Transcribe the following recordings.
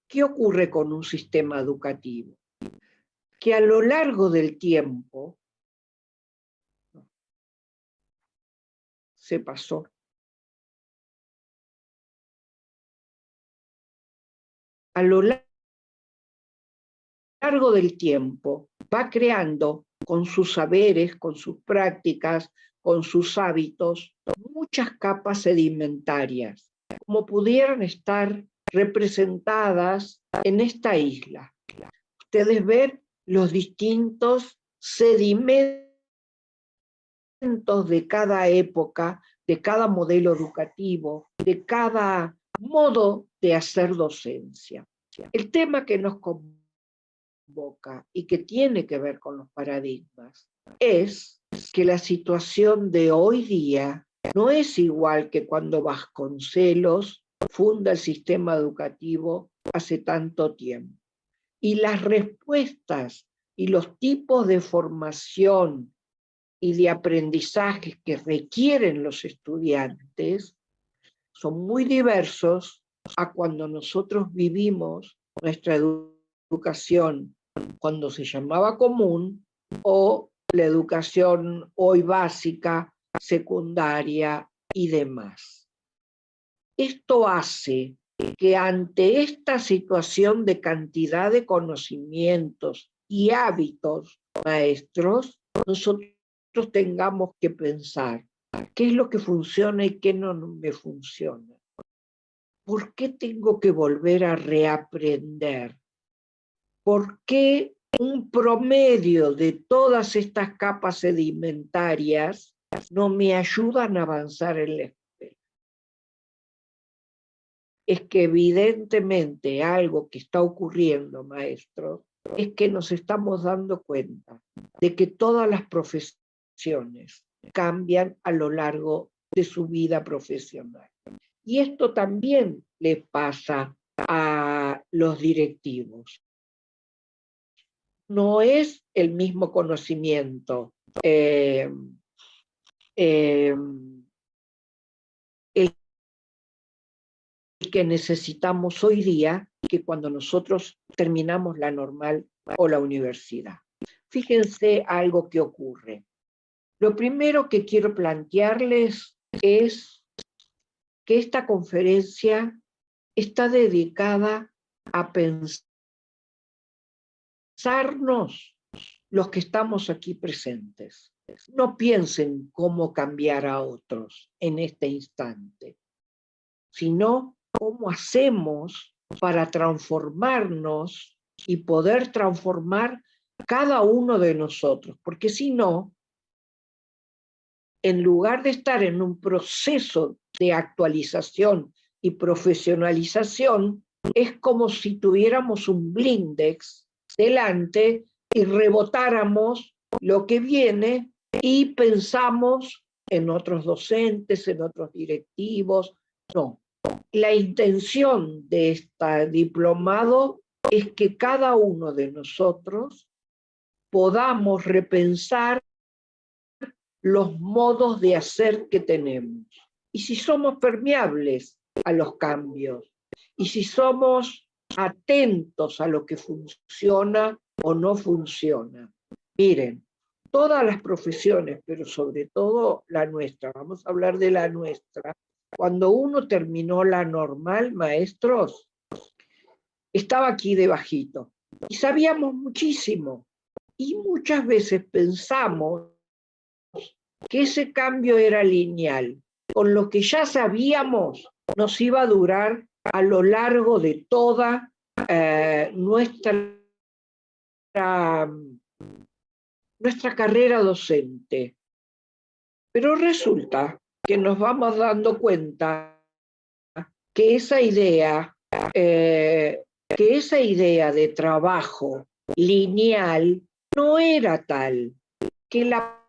¿Qué ocurre con un sistema educativo? Que a lo largo del tiempo se pasó. A lo largo del tiempo va creando con sus saberes, con sus prácticas, con sus hábitos, muchas capas sedimentarias, como pudieran estar representadas en esta isla. Ustedes ven los distintos sedimentos de cada época, de cada modelo educativo, de cada modo de hacer docencia. El tema que nos convoca y que tiene que ver con los paradigmas es que la situación de hoy día no es igual que cuando Vasconcelos funda el sistema educativo hace tanto tiempo. Y las respuestas y los tipos de formación y de aprendizaje que requieren los estudiantes son muy diversos a cuando nosotros vivimos nuestra educación cuando se llamaba común o la educación hoy básica, secundaria y demás. Esto hace que ante esta situación de cantidad de conocimientos y hábitos maestros, nosotros tengamos que pensar qué es lo que funciona y qué no me funciona. ¿Por qué tengo que volver a reaprender? ¿Por qué un promedio de todas estas capas sedimentarias no me ayudan a avanzar en la escuela? Es que evidentemente algo que está ocurriendo, maestros, es que nos estamos dando cuenta de que todas las profesiones cambian a lo largo de su vida profesional. Y esto también le pasa a los directivos. No es el mismo conocimiento el que necesitamos hoy día que cuando nosotros terminamos la normal o la universidad. Fíjense algo que ocurre. Lo primero que quiero plantearles es que esta conferencia está dedicada a pensarnos los que estamos aquí presentes. No piensen cómo cambiar a otros en este instante, sino cómo hacemos para transformarnos y poder transformar cada uno de nosotros, porque si no, en lugar de estar en un proceso de actualización y profesionalización, es como si tuviéramos un blindex delante y rebotáramos lo que viene y pensamos en otros docentes, en otros directivos. No, la intención de este diplomado es que cada uno de nosotros podamos repensar los modos de hacer que tenemos. Y si somos permeables a los cambios, y si somos atentos a lo que funciona o no funciona. Miren, todas las profesiones, pero sobre todo la nuestra, vamos a hablar de la nuestra, cuando uno terminó la normal, maestros, estaba aquí debajito, y sabíamos muchísimo, y muchas veces pensamos que ese cambio era lineal. Con lo que ya sabíamos, nos iba a durar a lo largo de toda nuestra carrera docente. Pero resulta que nos vamos dando cuenta que esa idea de trabajo lineal no era tal, que la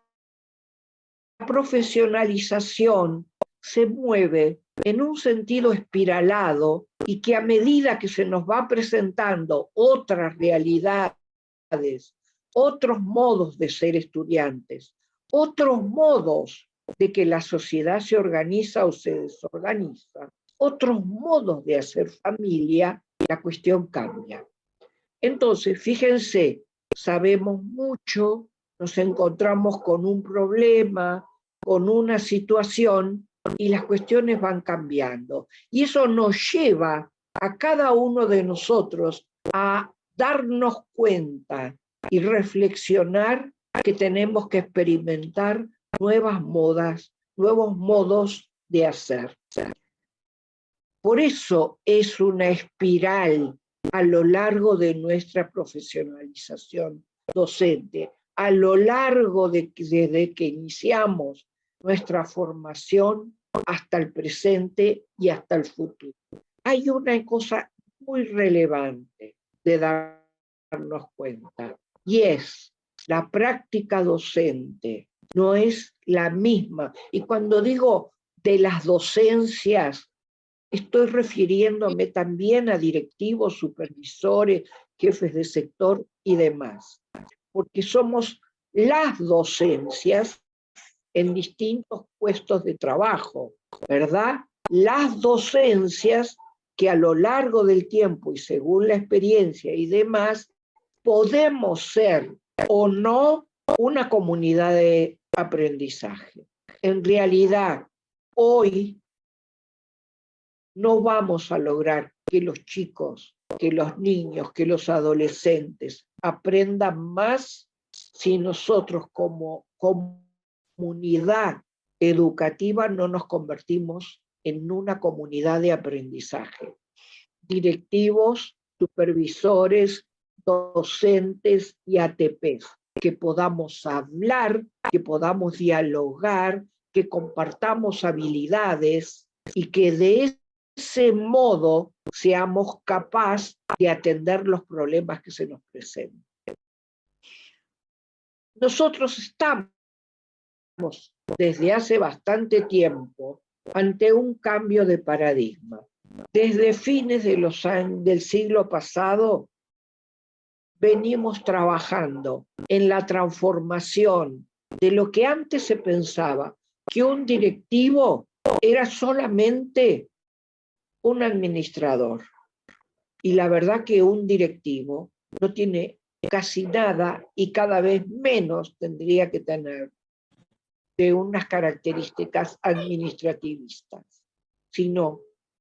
profesionalización se mueve en un sentido espiralado y que a medida que se nos va presentando otras realidades, otros modos de ser estudiantes, otros modos de que la sociedad se organiza o se desorganiza, otros modos de hacer familia, la cuestión cambia. Entonces, fíjense, sabemos mucho, nos encontramos con un problema, con una situación, y las cuestiones van cambiando. Y eso nos lleva a cada uno de nosotros a darnos cuenta y reflexionar que tenemos que experimentar nuevas modas, nuevos modos de hacer. Por eso es una espiral a lo largo de nuestra profesionalización docente, a lo largo desde que iniciamos nuestra formación hasta el presente y hasta el futuro. Hay una cosa muy relevante de darnos cuenta, y es la práctica docente no es la misma. Y cuando digo de las docencias, estoy refiriéndome también a directivos, supervisores, jefes de sector y demás, porque somos las docencias en distintos puestos de trabajo, ¿verdad? Las docencias que a lo largo del tiempo y según la experiencia y demás, podemos ser o no una comunidad de aprendizaje. En realidad, hoy no vamos a lograr que los chicos, que los niños, que los adolescentes aprendan más si nosotros como comunidad educativa no nos convertimos en una comunidad de aprendizaje. Directivos, supervisores, docentes y ATPs, que podamos hablar, que podamos dialogar, que compartamos habilidades y que de ese modo seamos capaces de atender los problemas que se nos presenten. Nosotros estamos desde hace bastante tiempo ante un cambio de paradigma. Desde fines de del siglo pasado venimos trabajando en la transformación de lo que antes se pensaba que un directivo era solamente un administrador. Y la verdad que un directivo no tiene casi nada y cada vez menos tendría que tener de unas características administrativistas, sino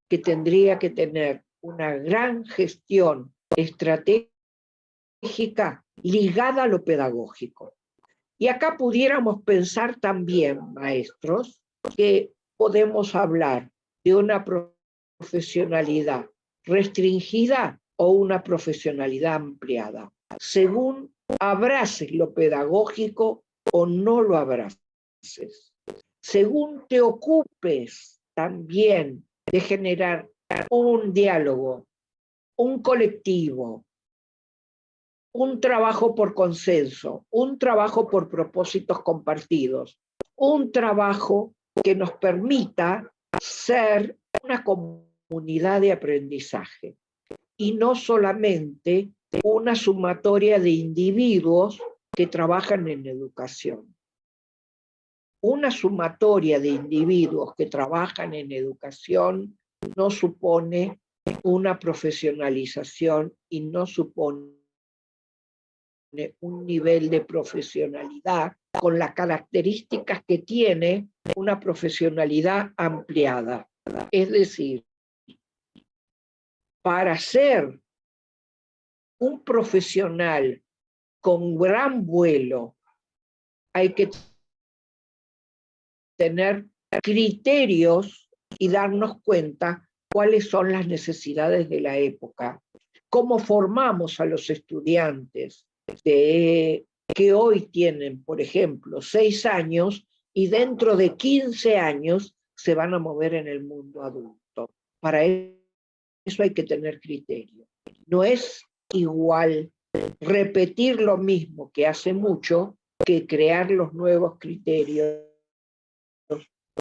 que tendría que tener una gran gestión estratégica ligada a lo pedagógico. Y acá pudiéramos pensar también, maestros, que podemos hablar de una profesionalidad restringida o una profesionalidad ampliada, según abraces lo pedagógico o no lo abraces, según te ocupes también de generar un diálogo, un colectivo, un trabajo por consenso, un trabajo por propósitos compartidos, un trabajo que nos permita ser una comunidad de aprendizaje y no solamente una sumatoria de individuos que trabajan en educación. Una sumatoria de individuos que trabajan en educación no supone una profesionalización y no supone un nivel de profesionalidad con las características que tiene una profesionalidad ampliada. Es decir, para ser un profesional con gran vuelo hay que tener criterios y darnos cuenta cuáles son las necesidades de la época, cómo formamos a los estudiantes que hoy tienen, por ejemplo, 6 años y dentro de 15 años se van a mover en el mundo adulto. Para eso hay que tener criterio. No es igual repetir lo mismo que hace mucho que crear los nuevos criterios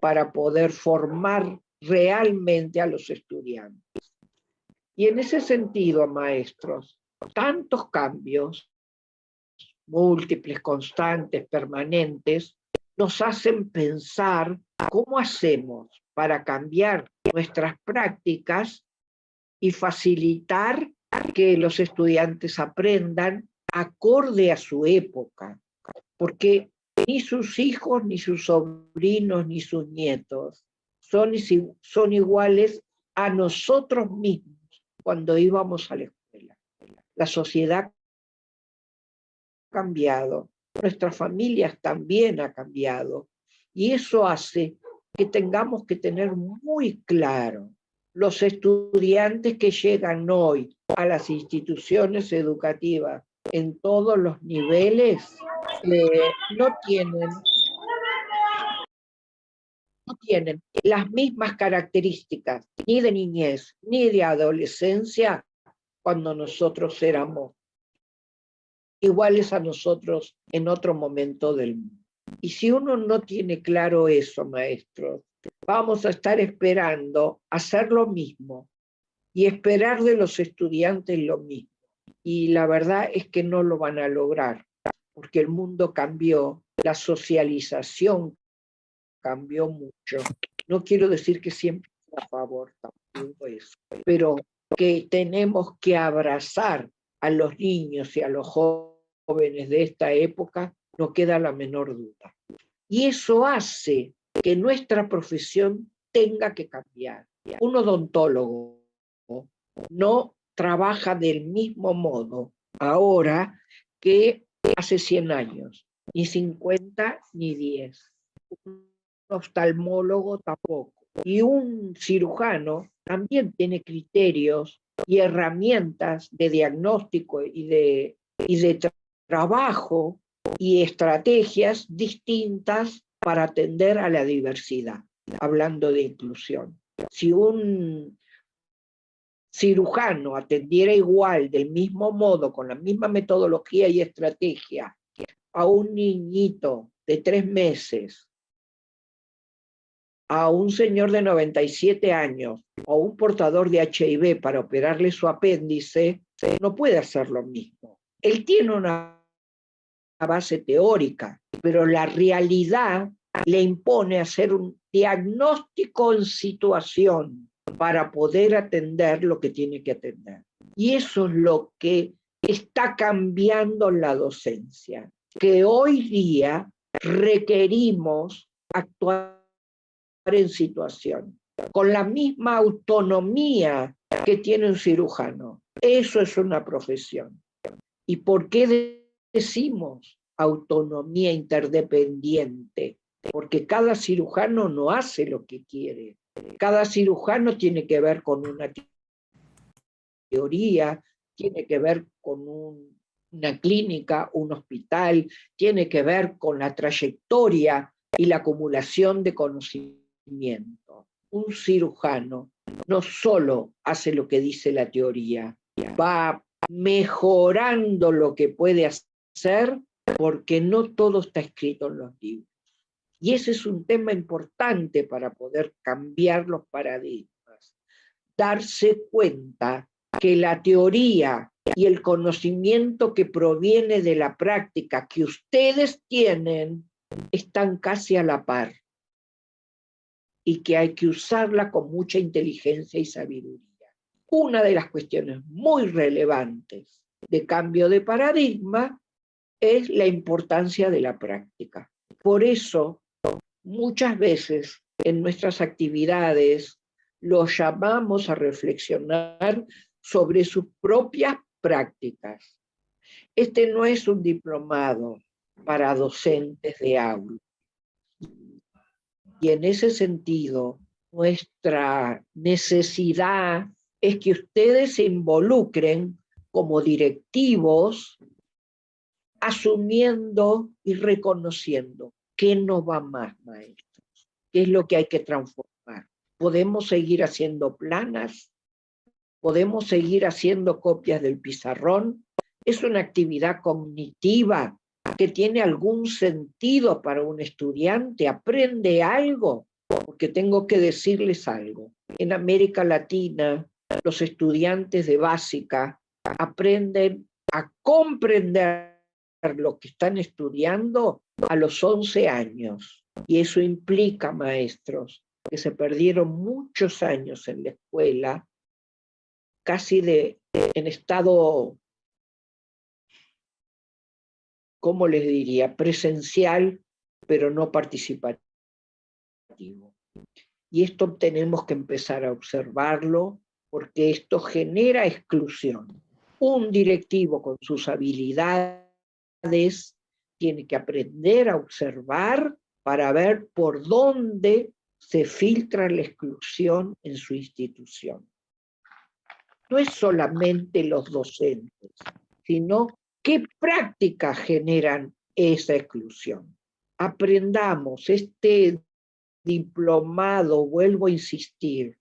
para poder formar realmente a los estudiantes. Y en ese sentido, maestros, tantos cambios, múltiples, constantes, permanentes, nos hacen pensar cómo hacemos para cambiar nuestras prácticas y facilitar que los estudiantes aprendan acorde a su época, porque ni sus hijos, ni sus sobrinos, ni sus nietos son iguales a nosotros mismos cuando íbamos a la escuela. La sociedad ha cambiado, nuestras familias también han cambiado, y eso hace que tengamos que tener muy claro los estudiantes que llegan hoy a las instituciones educativas en todos los niveles no tienen las mismas características ni de niñez ni de adolescencia cuando nosotros éramos iguales a nosotros en otro momento del mundo. Y si uno no tiene claro eso, maestros, vamos a estar esperando hacer lo mismo y esperar de los estudiantes lo mismo. Y la verdad es que no lo van a lograr, porque el mundo cambió, la socialización cambió mucho. No quiero decir que siempre estoy a favor, tampoco eso, pero que tenemos que abrazar a los niños y a los jóvenes de esta época, no queda la menor duda. Y eso hace que nuestra profesión tenga que cambiar. Un odontólogo no trabaja del mismo modo ahora que hace 100 años, ni 50 ni 10. Un oftalmólogo tampoco. Y un cirujano también tiene criterios y herramientas de diagnóstico y de trabajo y estrategias distintas para atender a la diversidad, hablando de inclusión. Si un cirujano atendiera igual, del mismo modo, con la misma metodología y estrategia, a un niñito de 3 meses, a un señor de 97 años, o un portador de HIV para operarle su apéndice, no puede hacer lo mismo. Él tiene una base teórica, pero la realidad le impone hacer un diagnóstico en situación para poder atender lo que tiene que atender. Y eso es lo que está cambiando la docencia, que hoy día requerimos actuar en situación, con la misma autonomía que tiene un cirujano. Eso es una profesión. ¿Y por qué decimos autonomía interdependiente? Porque cada cirujano no hace lo que quiere. Cada cirujano tiene que ver con una teoría, tiene que ver con una clínica, un hospital, tiene que ver con la trayectoria y la acumulación de conocimiento. Un cirujano no solo hace lo que dice la teoría, va mejorando lo que puede hacer, porque no todo está escrito en los libros. Y ese es un tema importante para poder cambiar los paradigmas. Darse cuenta que la teoría y el conocimiento que proviene de la práctica que ustedes tienen están casi a la par, y que hay que usarla con mucha inteligencia y sabiduría. Una de las cuestiones muy relevantes de cambio de paradigma es la importancia de la práctica. Por eso, muchas veces en nuestras actividades los llamamos a reflexionar sobre sus propias prácticas. Este no es un diplomado para docentes de aula. Y en ese sentido, nuestra necesidad es que ustedes se involucren como directivos, asumiendo y reconociendo qué no va más, maestros, qué es lo que hay que transformar. Podemos seguir haciendo planas, podemos seguir haciendo copias del pizarrón. Es una actividad cognitiva que tiene algún sentido para un estudiante, aprende algo, porque tengo que decirles algo. En América Latina, los estudiantes de básica aprenden a comprender lo que están estudiando a los 11 años. Y eso implica, maestros, que se perdieron muchos años en la escuela casi en estado, ¿cómo les diría? Presencial, pero no participativo. Y esto tenemos que empezar a observarlo, porque esto genera exclusión. Un directivo con sus habilidades tiene que aprender a observar para ver por dónde se filtra la exclusión en su institución. No es solamente los docentes, sino qué prácticas generan esa exclusión. Aprendamos, este diplomado, vuelvo a insistir,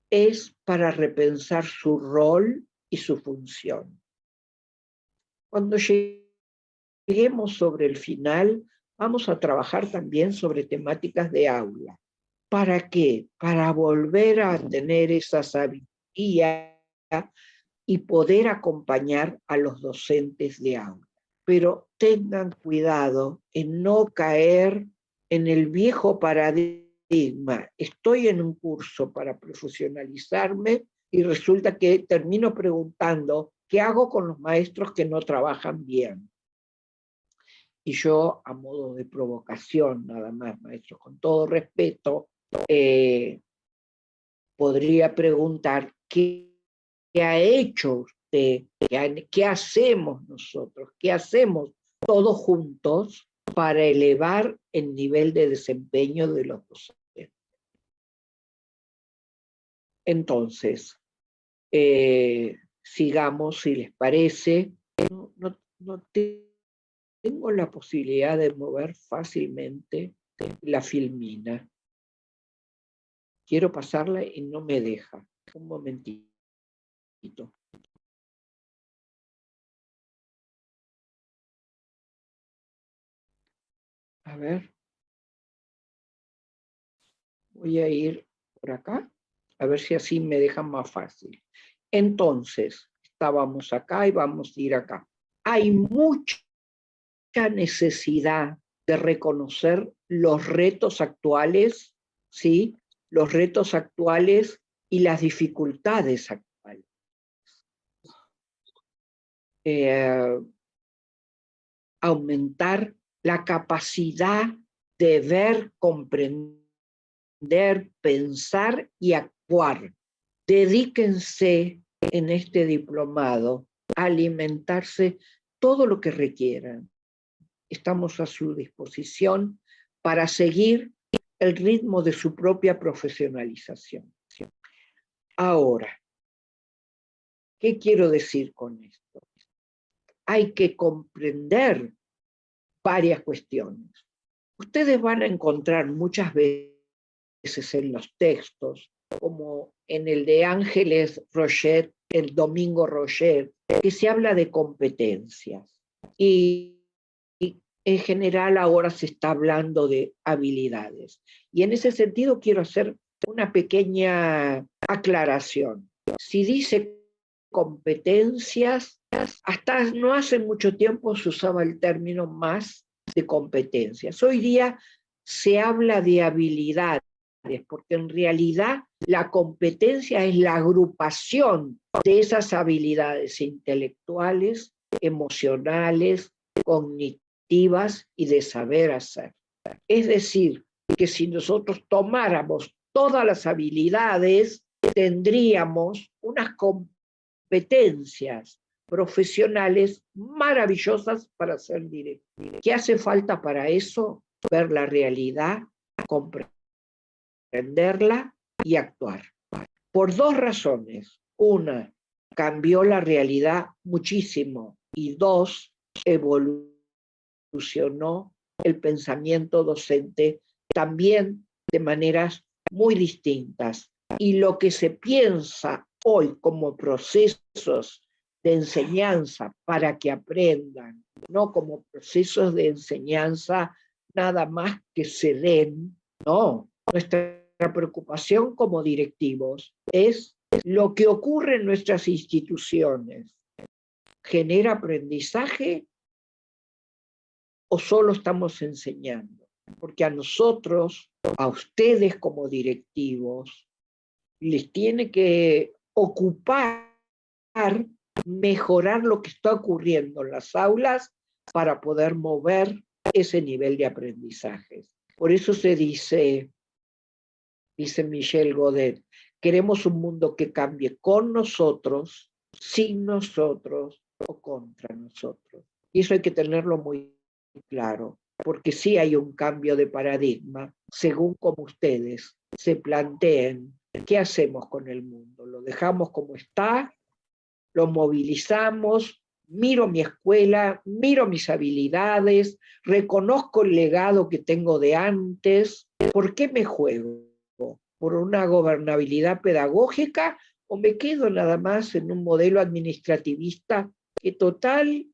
es para repensar su rol y su función. Cuando lleguemos sobre el final, vamos a trabajar también sobre temáticas de aula. ¿Para qué? Para volver a tener esa sabiduría y poder acompañar a los docentes de aula. Pero tengan cuidado en no caer en el viejo paradigma. Estoy en un curso para profesionalizarme y resulta que termino preguntando ¿qué hago con los maestros que no trabajan bien? Y yo, a modo de provocación, nada más, maestros, con todo respeto, podría preguntar ¿qué ha hecho usted? ¿Qué hacemos nosotros? ¿Qué hacemos todos juntos para elevar el nivel de desempeño de los docentes? Entonces, sigamos, si les parece. No tengo la posibilidad de mover fácilmente la filmina. Quiero pasarla y no me deja. Un momentito. A ver. Voy a ir por acá, a ver si así me dejan más fácil. Entonces, estábamos acá y vamos a ir acá. Hay mucha necesidad de reconocer los retos actuales, ¿sí? Los retos actuales y las dificultades actuales. Aumentar la capacidad de ver, comprender, pensar y actuar. Dedíquense en este diplomado a alimentarse todo lo que requieran. Estamos a su disposición para seguir el ritmo de su propia profesionalización. Ahora, ¿qué quiero decir con esto? Hay que comprender varias cuestiones. Ustedes van a encontrar muchas veces en los textos, como en el de Ángeles Roget, el Domingo Roget, que se habla de competencias. Y en general ahora se está hablando de habilidades. Y en ese sentido quiero hacer una pequeña aclaración. Si dice competencias, hasta no hace mucho tiempo se usaba el término más de competencias. Hoy día se habla de habilidades, porque en realidad la competencia es la agrupación de esas habilidades intelectuales, emocionales, cognitivas y de saber hacer. Es decir, que si nosotros tomáramos todas las habilidades, tendríamos unas competencias profesionales maravillosas para ser directivos. ¿Qué hace falta para eso? Ver la realidad, comprenderla y actuar. Por dos razones. Una, cambió la realidad muchísimo. Y dos, evolucionó el pensamiento docente también de maneras muy distintas. Y lo que se piensa hoy como procesos de enseñanza para que aprendan, no como procesos de enseñanza nada más que se den, no. Nuestra preocupación como directivos es lo que ocurre en nuestras instituciones. ¿Genera aprendizaje o solo estamos enseñando? Porque a nosotros, a ustedes como directivos, les tiene que ocupar mejorar lo que está ocurriendo en las aulas para poder mover ese nivel de aprendizaje. Por eso se dice Michel Godet, queremos un mundo que cambie con nosotros, sin nosotros o contra nosotros. Y eso hay que tenerlo muy claro, porque sí hay un cambio de paradigma según como ustedes se planteen qué hacemos con el mundo. ¿Lo dejamos como está? ¿Lo movilizamos? Miro mi escuela, miro mis habilidades, reconozco el legado que tengo de antes. ¿Por qué me juego? ¿Por una gobernabilidad pedagógica o me quedo nada más en un modelo administrativista que total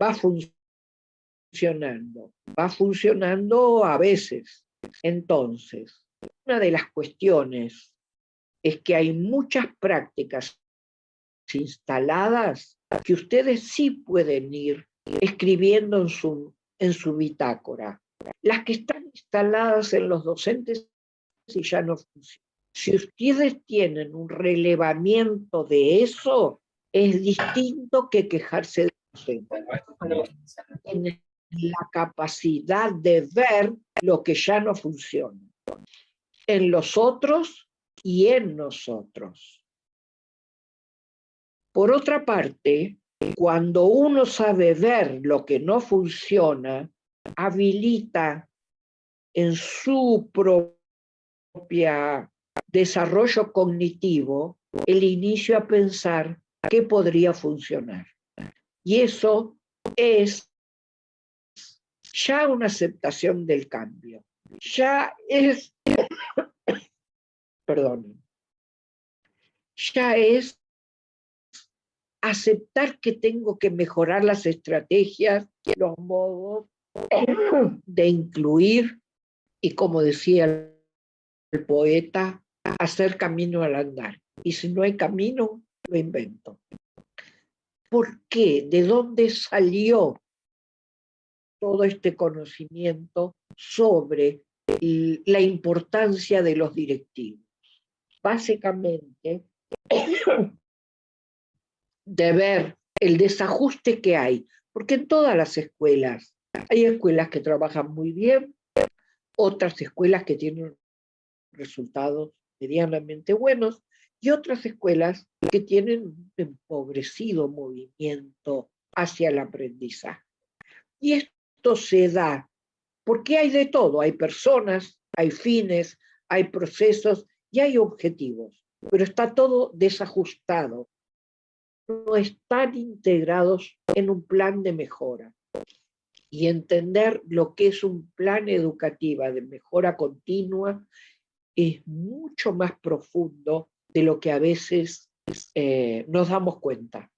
va funcionando a veces? Entonces, una de las cuestiones es que hay muchas prácticas instaladas que ustedes sí pueden ir escribiendo en su bitácora. Las que están instaladas en los docentes y ya no funcionan. Si ustedes tienen un relevamiento de eso, es distinto que quejarse de docentes. Tienen la capacidad de ver lo que ya no funciona en los otros y en nosotros. Por otra parte, cuando uno sabe ver lo que no funciona, habilita en su propio desarrollo cognitivo el inicio a pensar qué podría funcionar. Y eso es ya una aceptación del cambio. Ya es, perdón, ya es aceptar que tengo que mejorar las estrategias, los modos de incluir y, como decía el poeta, hacer camino al andar. Y si no hay camino, lo invento. ¿Por qué? ¿De dónde salió todo este conocimiento sobre la importancia de los directivos? Básicamente, de ver el desajuste que hay, porque en todas las escuelas hay escuelas que trabajan muy bien, otras escuelas que tienen resultados medianamente buenos y otras escuelas que tienen un empobrecido movimiento hacia el aprendizaje. Y esto se da porque hay de todo, hay personas, hay fines, hay procesos y hay objetivos, pero está todo desajustado, no están integrados en un plan de mejora. Y entender lo que es un plan educativo de mejora continua es mucho más profundo de lo que a veces nos damos cuenta.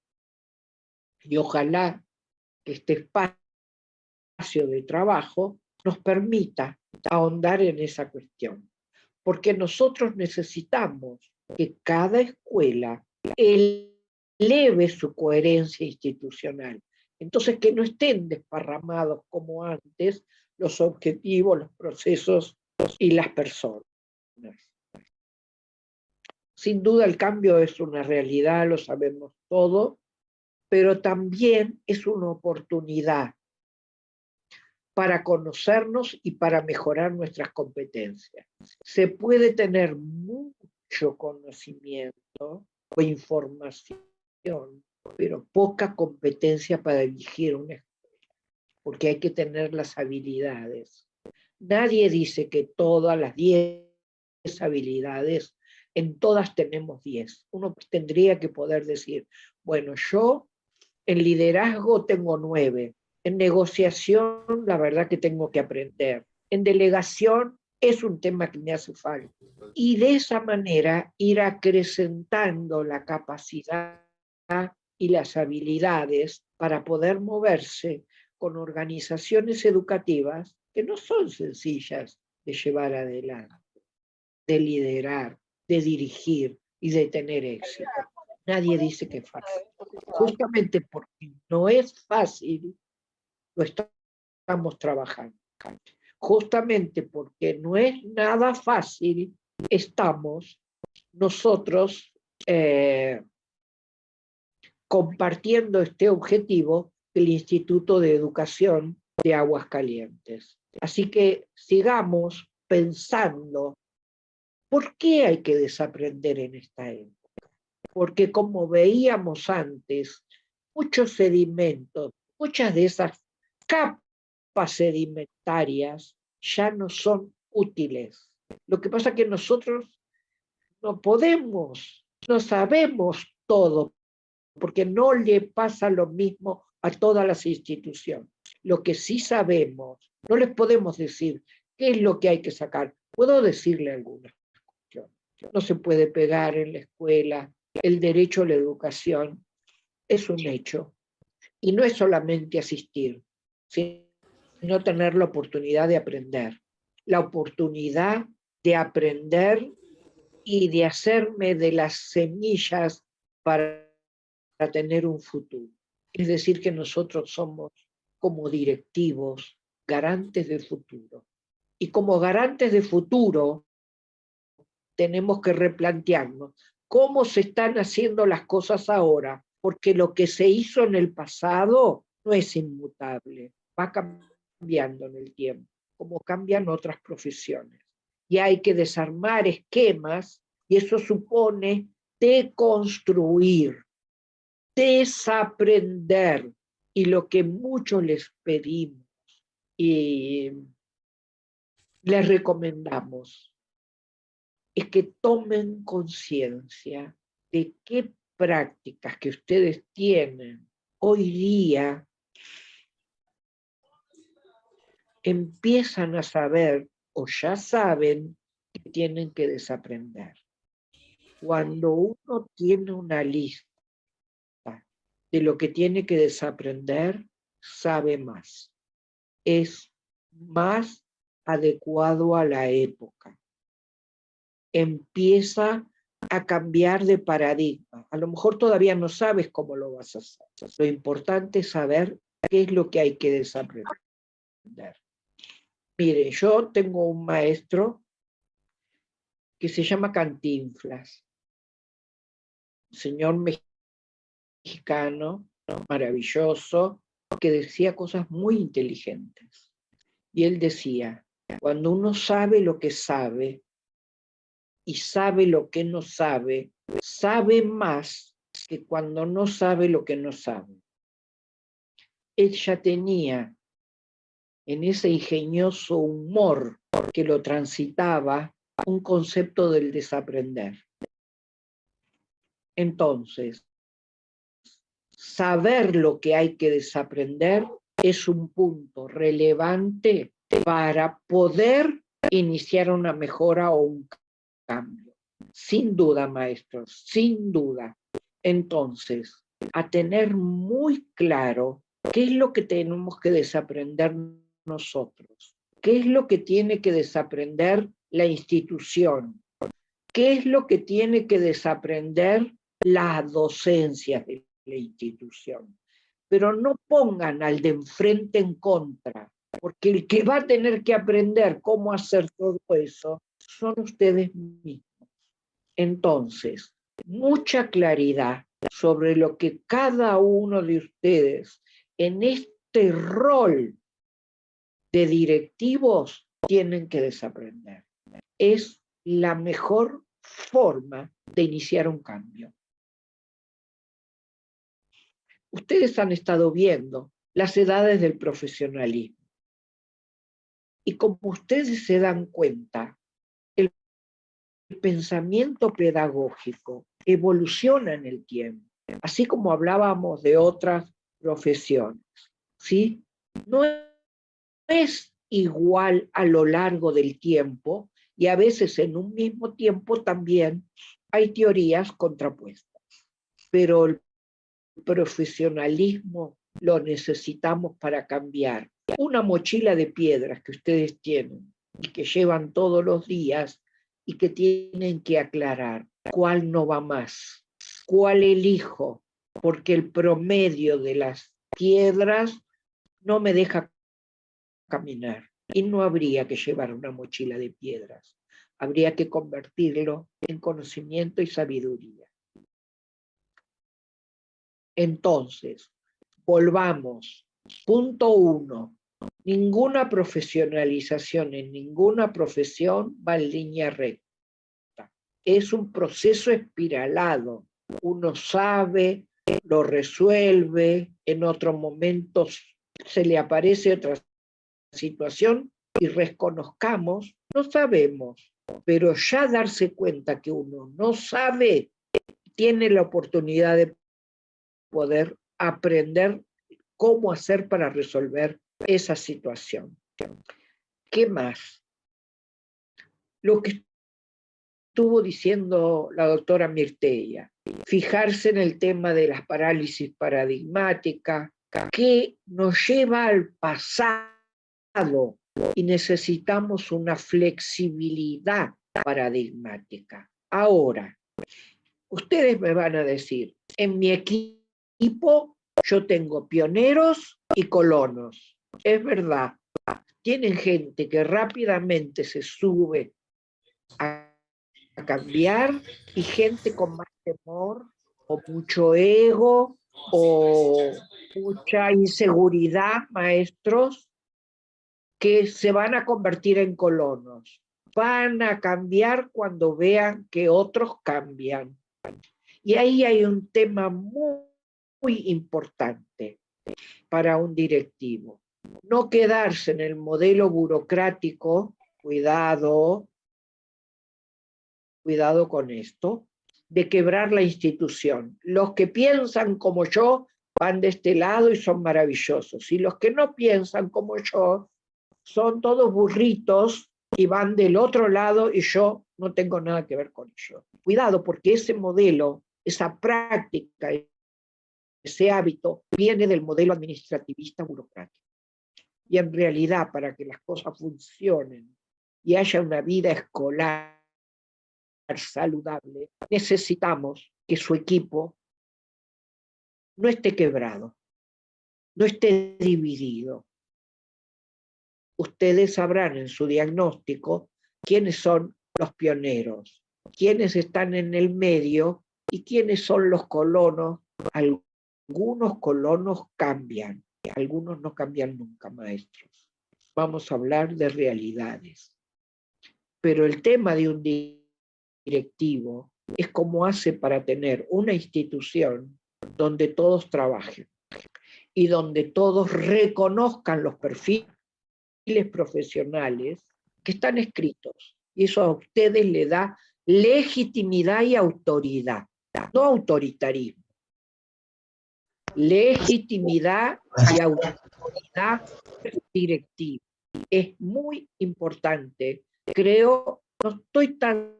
Y ojalá que este espacio de trabajo nos permita ahondar en esa cuestión, porque nosotros necesitamos que cada escuela eleve su coherencia institucional. Entonces, que no estén desparramados como antes los objetivos, los procesos y las personas. Sin duda el cambio es una realidad, lo sabemos todo, pero también es una oportunidad para conocernos y para mejorar nuestras competencias. Se puede tener mucho conocimiento o información, pero poca competencia para dirigir una escuela, porque hay que tener las habilidades. Nadie dice que todas las 10 habilidades, en todas tenemos 10. Uno tendría que poder decir, bueno, yo en liderazgo tengo 9, en negociación la verdad que tengo que aprender, en delegación es un tema que me hace falta. Y de esa manera ir acrecentando la capacidad y las habilidades para poder moverse con organizaciones educativas que no son sencillas de llevar adelante, de liderar, de dirigir y de tener éxito. Nadie dice que es fácil. Justamente porque no es fácil, lo estamos trabajando. Justamente porque no es nada fácil, estamos nosotros compartiendo este objetivo del Instituto de Educación de Aguascalientes. Así que sigamos pensando, ¿por qué hay que desaprender en esta época? Porque como veíamos antes, muchos sedimentos, muchas de esas capas sedimentarias ya no son útiles. Lo que pasa es que nosotros no podemos, no sabemos todo, porque no le pasa lo mismo a todas las instituciones. Lo que sí sabemos, no les podemos decir qué es lo que hay que sacar. Puedo decirle algunas cuestiones. No se puede pegar en la escuela, el derecho a la educación es un hecho. Y no es solamente asistir, sino tener la oportunidad de aprender. La oportunidad de aprender y de hacerme de las semillas para tener un futuro. Es decir, que nosotros somos como directivos garantes del futuro. Y como garantes de futuro tenemos que replantearnos cómo se están haciendo las cosas ahora, porque lo que se hizo en el pasado no es inmutable, va cambiando en el tiempo, como cambian otras profesiones. Y hay que desarmar esquemas, y eso supone deconstruir, desaprender, y lo que muchos les pedimos y les recomendamos es que tomen conciencia de qué prácticas que ustedes tienen hoy día empiezan a saber o ya saben que tienen que desaprender. Cuando uno tiene una lista de lo que tiene que desaprender, sabe más. Es más adecuado a la época. Empieza a cambiar de paradigma. A lo mejor todavía no sabes cómo lo vas a hacer. Lo importante es saber qué es lo que hay que desaprender. Mire, yo tengo un maestro que se llama Cantinflas, señor mexicano, maravilloso, que decía cosas muy inteligentes. Y él decía, cuando uno sabe lo que sabe y sabe lo que no sabe, sabe más que cuando no sabe lo que no sabe. Él ya tenía en ese ingenioso humor que lo transitaba un concepto del desaprender. Entonces, saber lo que hay que desaprender es un punto relevante para poder iniciar una mejora o un cambio. Sin duda, maestros, sin duda. Entonces, a tener muy claro qué es lo que tenemos que desaprender nosotros, qué es lo que tiene que desaprender la institución, qué es lo que tiene que desaprender las docencias de la institución. Pero no pongan al de enfrente en contra, porque el que va a tener que aprender cómo hacer todo eso son ustedes mismos. Entonces, mucha claridad sobre lo que cada uno de ustedes en este rol de directivos tienen que desaprender. Es la mejor forma de iniciar un cambio. Ustedes han estado viendo las edades del profesionalismo. Y como ustedes se dan cuenta, el pensamiento pedagógico evoluciona en el tiempo, así como hablábamos de otras profesiones, ¿sí? No es igual a lo largo del tiempo y a veces en un mismo tiempo también hay teorías contrapuestas, pero el profesionalismo lo necesitamos para cambiar. Una mochila de piedras que ustedes tienen y que llevan todos los días y que tienen que aclarar cuál no va más, cuál elijo, porque el promedio de las piedras no me deja caminar. Y no habría que llevar una mochila de piedras, habría que convertirlo en conocimiento y sabiduría. Entonces, volvamos. Punto 1. Ninguna profesionalización en ninguna profesión va en línea recta. Es un proceso espiralado. Uno sabe, lo resuelve, en otros momentos se le aparece otra situación y reconozcamos, no sabemos, pero ya darse cuenta que uno no sabe, tiene la oportunidad de poder aprender cómo hacer para resolver esa situación. ¿Qué más? Lo que estuvo diciendo la doctora Mirtella, fijarse en el tema de las parálisis paradigmáticas, que nos lleva al pasado y necesitamos una flexibilidad paradigmática. Ahora, ustedes me van a decir, en mi equipo yo tengo pioneros y colonos. Es verdad, tienen gente que rápidamente se sube a cambiar y gente con más temor o mucho ego o mucha inseguridad, maestros, que se van a convertir en colonos. Van a cambiar cuando vean que otros cambian. Y ahí hay un tema muy, muy importante para un directivo. No quedarse en el modelo burocrático, cuidado con esto, de quebrar la institución. Los que piensan como yo van de este lado y son maravillosos. Y los que no piensan como yo son todos burritos y van del otro lado y yo no tengo nada que ver con ello. Cuidado, porque ese modelo, esa práctica, ese hábito, viene del modelo administrativista burocrático. Y en realidad, para que las cosas funcionen y haya una vida escolar saludable, necesitamos que su equipo no esté quebrado, no esté dividido. Ustedes sabrán en su diagnóstico quiénes son los pioneros, quiénes están en el medio y quiénes son los colonos. Algunos colonos cambian, algunos no cambian nunca, maestros. Vamos a hablar de realidades. Pero el tema de un directivo es cómo hace para tener una institución donde todos trabajen y donde todos reconozcan los perfiles profesionales que están escritos. Y eso a ustedes le da legitimidad y autoridad, no autoritarismo. Legitimidad y autoridad directiva. Es muy importante. Creo, no estoy tan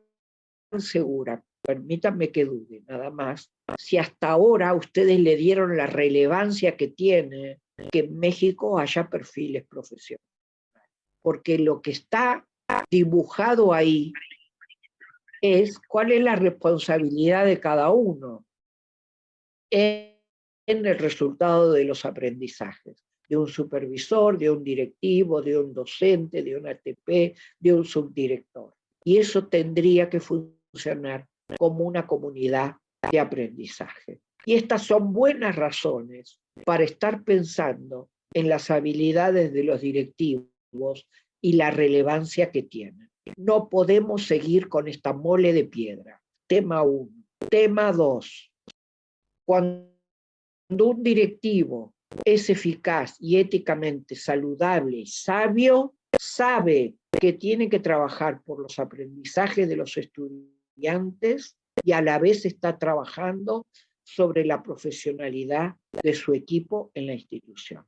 segura, permítanme que dude nada más, si hasta ahora ustedes le dieron la relevancia que tiene que en México haya perfiles profesionales. Porque lo que está dibujado ahí es cuál es la responsabilidad de cada uno en el resultado de los aprendizajes, de un supervisor, de un directivo, de un docente, de un ATP, de un subdirector. Y eso tendría que funcionar como una comunidad de aprendizaje. Y estas son buenas razones para estar pensando en las habilidades de los directivos y la relevancia que tienen. No podemos seguir con esta mole de piedra. Tema 1. Tema 2. Cuando un directivo es eficaz y éticamente saludable y sabio, sabe que tiene que trabajar por los aprendizajes de los estudiantes y a la vez está trabajando sobre la profesionalidad de su equipo en la institución.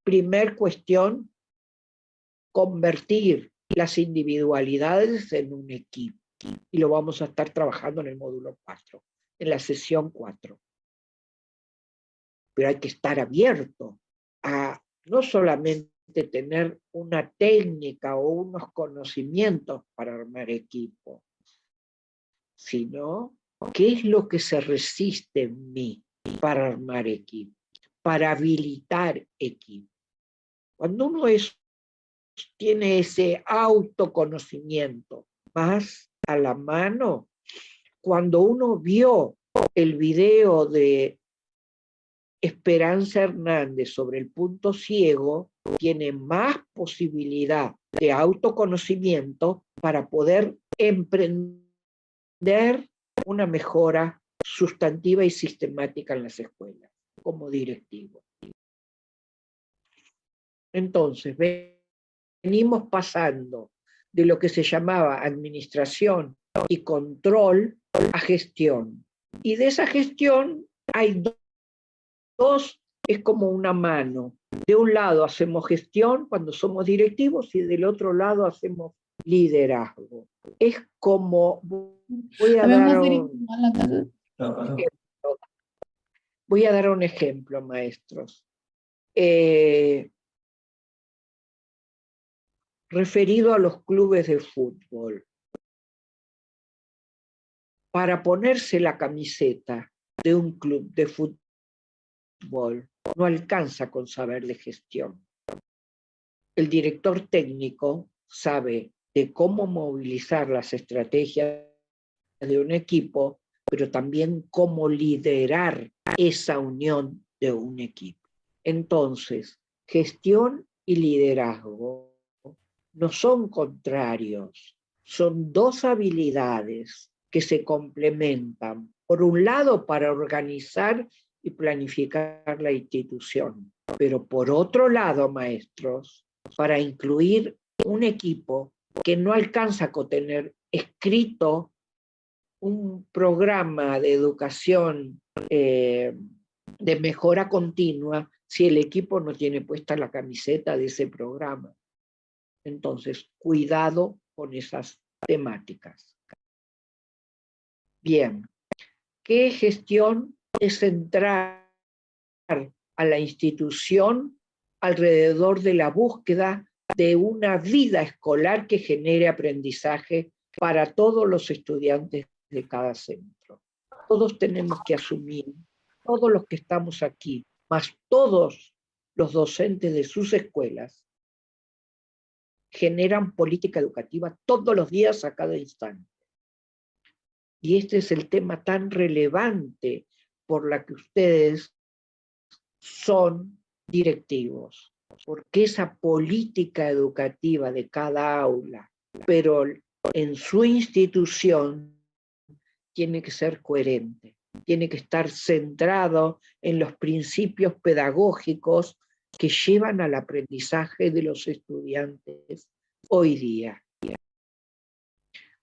Primer cuestión, convertir las individualidades en un equipo. Y lo vamos a estar trabajando en el módulo 4, en la sesión 4. Pero hay que estar abierto a no solamente tener una técnica o unos conocimientos para armar equipo, sino qué es lo que se resiste en mí para armar equipo, para habilitar equipo. Cuando uno tiene ese autoconocimiento más a la mano, cuando uno vio el video de Esperanza Hernández sobre el punto ciego tiene más posibilidad de autoconocimiento para poder emprender una mejora sustantiva y sistemática en las escuelas, como directivo. Entonces, venimos pasando de lo que se llamaba administración y control a gestión. Y de esa gestión hay dos, es como una mano. De un lado hacemos gestión cuando somos directivos y del otro lado hacemos liderazgo. Es como, voy a dar un ejemplo, maestros. Referido a los clubes de fútbol. Para ponerse la camiseta de un club de fútbol no alcanza con saber de gestión. El director técnico sabe de cómo movilizar las estrategias de un equipo, pero también cómo liderar esa unión de un equipo. Entonces, gestión y liderazgo no son contrarios, son dos habilidades que se complementan. Por un lado, para organizar y planificar la institución, pero por otro lado, maestros, para incluir un equipo que no alcanza con tener escrito un programa de educación de mejora continua si el equipo no tiene puesta la camiseta de ese programa. Entonces, cuidado con esas temáticas. Bien, ¿qué gestión es centrar a la institución alrededor de la búsqueda de una vida escolar que genere aprendizaje para todos los estudiantes de cada centro? Todos tenemos que asumir, todos los que estamos aquí, más todos los docentes de sus escuelas, generan política educativa todos los días a cada instante. Y este es el tema tan relevante por la que ustedes son directivos, porque esa política educativa de cada aula, pero en su institución, tiene que ser coherente, tiene que estar centrado en los principios pedagógicos que llevan al aprendizaje de los estudiantes hoy día.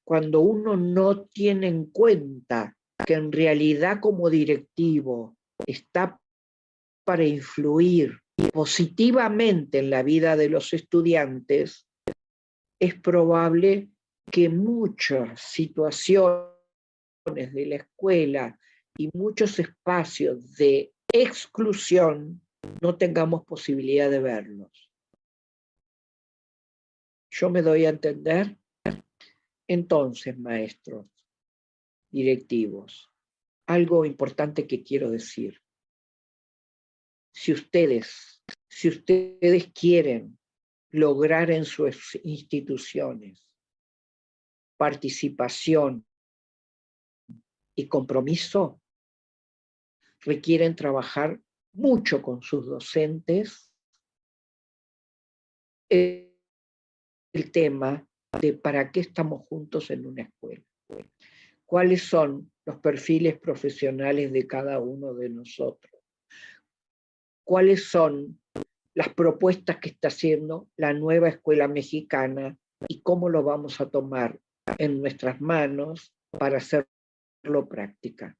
Cuando uno no tiene en cuenta que en realidad como directivo está para influir positivamente en la vida de los estudiantes, es probable que muchas situaciones de la escuela y muchos espacios de exclusión no tengamos posibilidad de verlos. ¿Yo me doy a entender? Entonces, maestros, directivos, algo importante que quiero decir. Si ustedes quieren lograr en sus instituciones participación y compromiso, requieren trabajar mucho con sus docentes el tema de para qué estamos juntos en una escuela. ¿Cuáles son los perfiles profesionales de cada uno de nosotros? ¿Cuáles son las propuestas que está haciendo la nueva escuela mexicana y cómo lo vamos a tomar en nuestras manos para hacerlo práctica?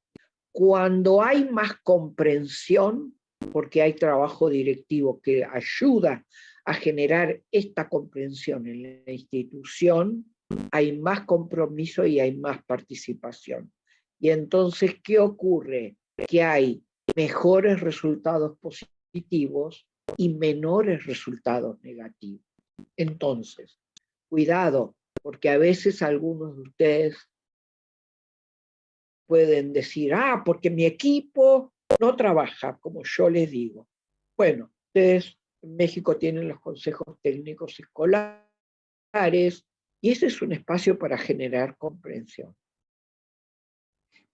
Cuando hay más comprensión, porque hay trabajo directivo que ayuda a generar esta comprensión en la institución, hay más compromiso y hay más participación. Y entonces, ¿qué ocurre? Que hay mejores resultados positivos y menores resultados negativos. Entonces, cuidado, porque a veces algunos de ustedes pueden decir, porque mi equipo no trabaja, como yo les digo. Bueno, ustedes en México tienen los consejos técnicos escolares y ese es un espacio para generar comprensión.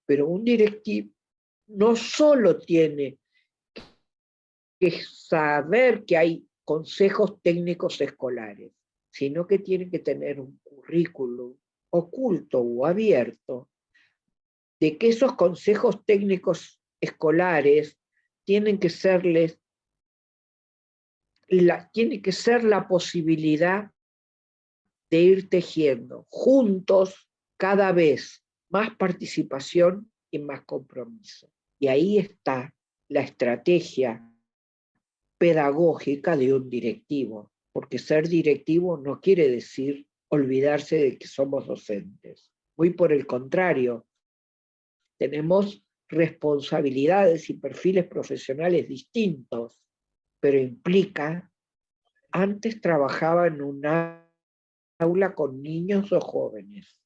Pero un directivo no solo tiene que saber que hay consejos técnicos escolares, sino que tienen que tener un currículum oculto o abierto de que esos consejos técnicos escolares tienen que serles tiene que ser la posibilidad de ir tejiendo juntos cada vez más participación y más compromiso. Y ahí está la estrategia pedagógica de un directivo, porque ser directivo no quiere decir olvidarse de que somos docentes. Muy por el contrario, tenemos responsabilidades y perfiles profesionales distintos, pero implica, antes trabajaba en una aula con niños o jóvenes,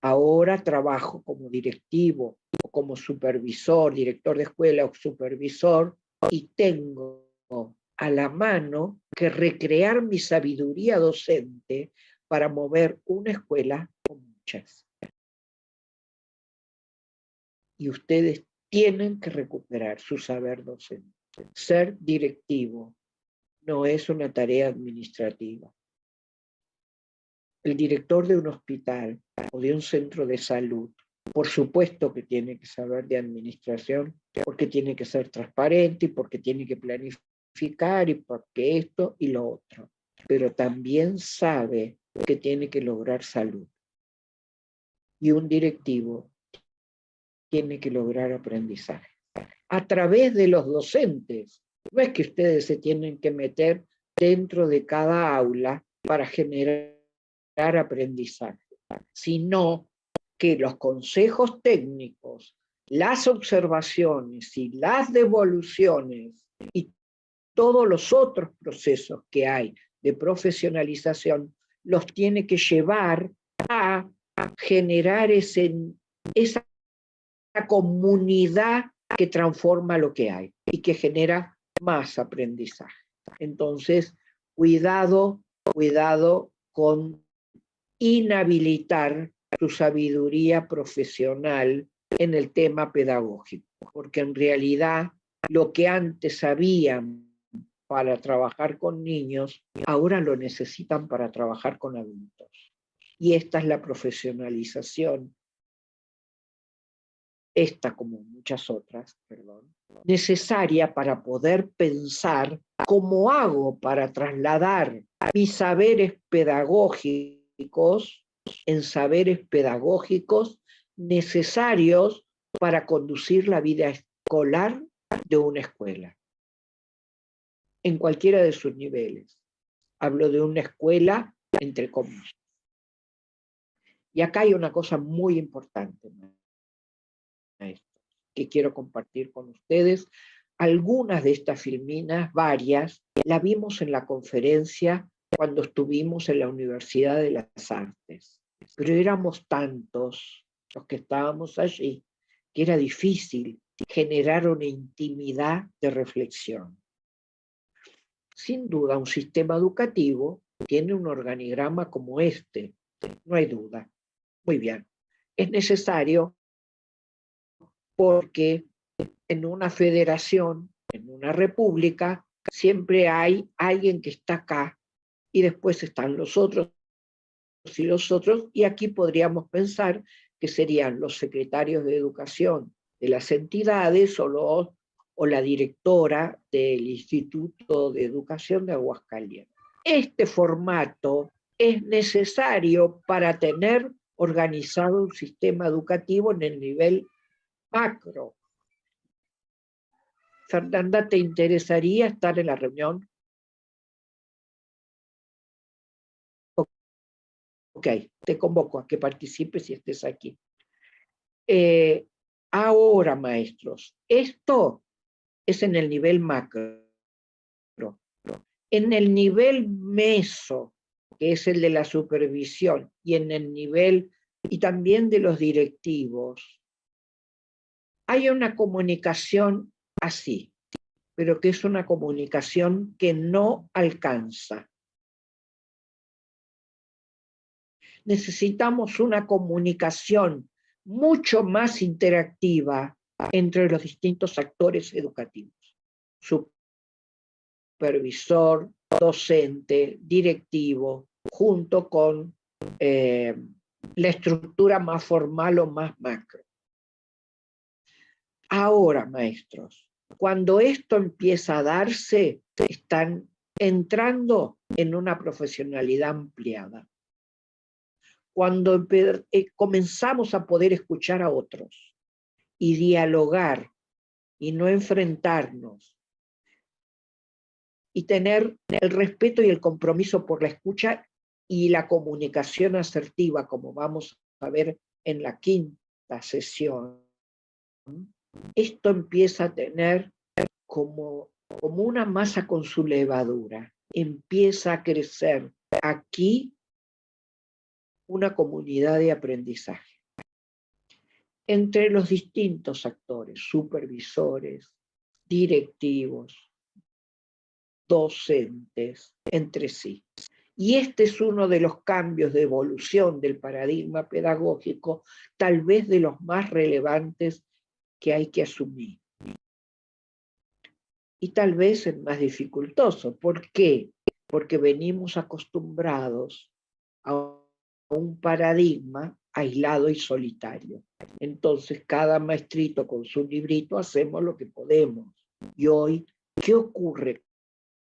ahora trabajo como directivo o como supervisor, director de escuela o supervisor, y tengo a la mano que recrear mi sabiduría docente para mover una escuela con muchas. Y ustedes tienen que recuperar su saber docente. Ser directivo no es una tarea administrativa. El director de un hospital o de un centro de salud, por supuesto que tiene que saber de administración, porque tiene que ser transparente y porque tiene que planificar y porque esto y lo otro. Pero también sabe que tiene que lograr salud. Y un directivo tiene que lograr aprendizaje. A través de los docentes. No es que ustedes se tienen que meter dentro de cada aula para generar aprendizaje, sino que los consejos técnicos, las observaciones y las devoluciones y todos los otros procesos que hay de profesionalización los tiene que llevar a generar esa comunidad que transforma lo que hay y que genera más aprendizaje. Entonces, cuidado con inhabilitar su sabiduría profesional en el tema pedagógico, porque en realidad lo que antes sabían para trabajar con niños, ahora lo necesitan para trabajar con adultos. Y esta es la profesionalización, esta como muchas otras, necesaria para poder pensar cómo hago para trasladar mis saberes pedagógicos en saberes pedagógicos necesarios para conducir la vida escolar de una escuela, en cualquiera de sus niveles. Hablo de una escuela entre comillas. Y acá hay una cosa muy importante, que quiero compartir con ustedes. Algunas de estas filminas, varias, la vimos en la conferencia cuando estuvimos en la Universidad de las Artes. Pero éramos tantos los que estábamos allí que era difícil generar una intimidad de reflexión. Sin duda, un sistema educativo tiene un organigrama como este, no hay duda. Muy bien, es necesario porque en una federación, en una república, siempre hay alguien que está acá y después están los otros y los otros, y aquí podríamos pensar que serían los secretarios de educación de las entidades o la directora del Instituto de Educación de Aguascalientes. Este formato es necesario para tener organizado un sistema educativo en el nivel macro. Fernanda, ¿te interesaría estar en la reunión? Ok, te convoco a que participes y estés aquí. Ahora, maestros, esto es en el nivel macro. En el nivel meso, que es el de la supervisión, y en el nivel, y también de los directivos, hay una comunicación así, pero que es una comunicación que no alcanza. Necesitamos una comunicación mucho más interactiva entre los distintos actores educativos. supervisor, docente, directivo, junto con la estructura más formal o más macro. Ahora, maestros, cuando esto empieza a darse, están entrando en una profesionalidad ampliada. Cuando comenzamos a poder escuchar a otros y dialogar y no enfrentarnos y tener el respeto y el compromiso por la escucha y la comunicación asertiva, como vamos a ver en la quinta sesión, esto empieza a tener como una masa con su levadura, empieza a crecer aquí una comunidad de aprendizaje entre los distintos actores, supervisores, directivos, docentes, entre sí. Y este es uno de los cambios de evolución del paradigma pedagógico, tal vez de los más relevantes que hay que asumir. Y tal vez el más dificultoso. ¿Por qué? Porque venimos acostumbrados a un paradigma aislado y solitario. Entonces, cada maestrito con su librito hacemos lo que podemos. Y hoy, ¿qué ocurre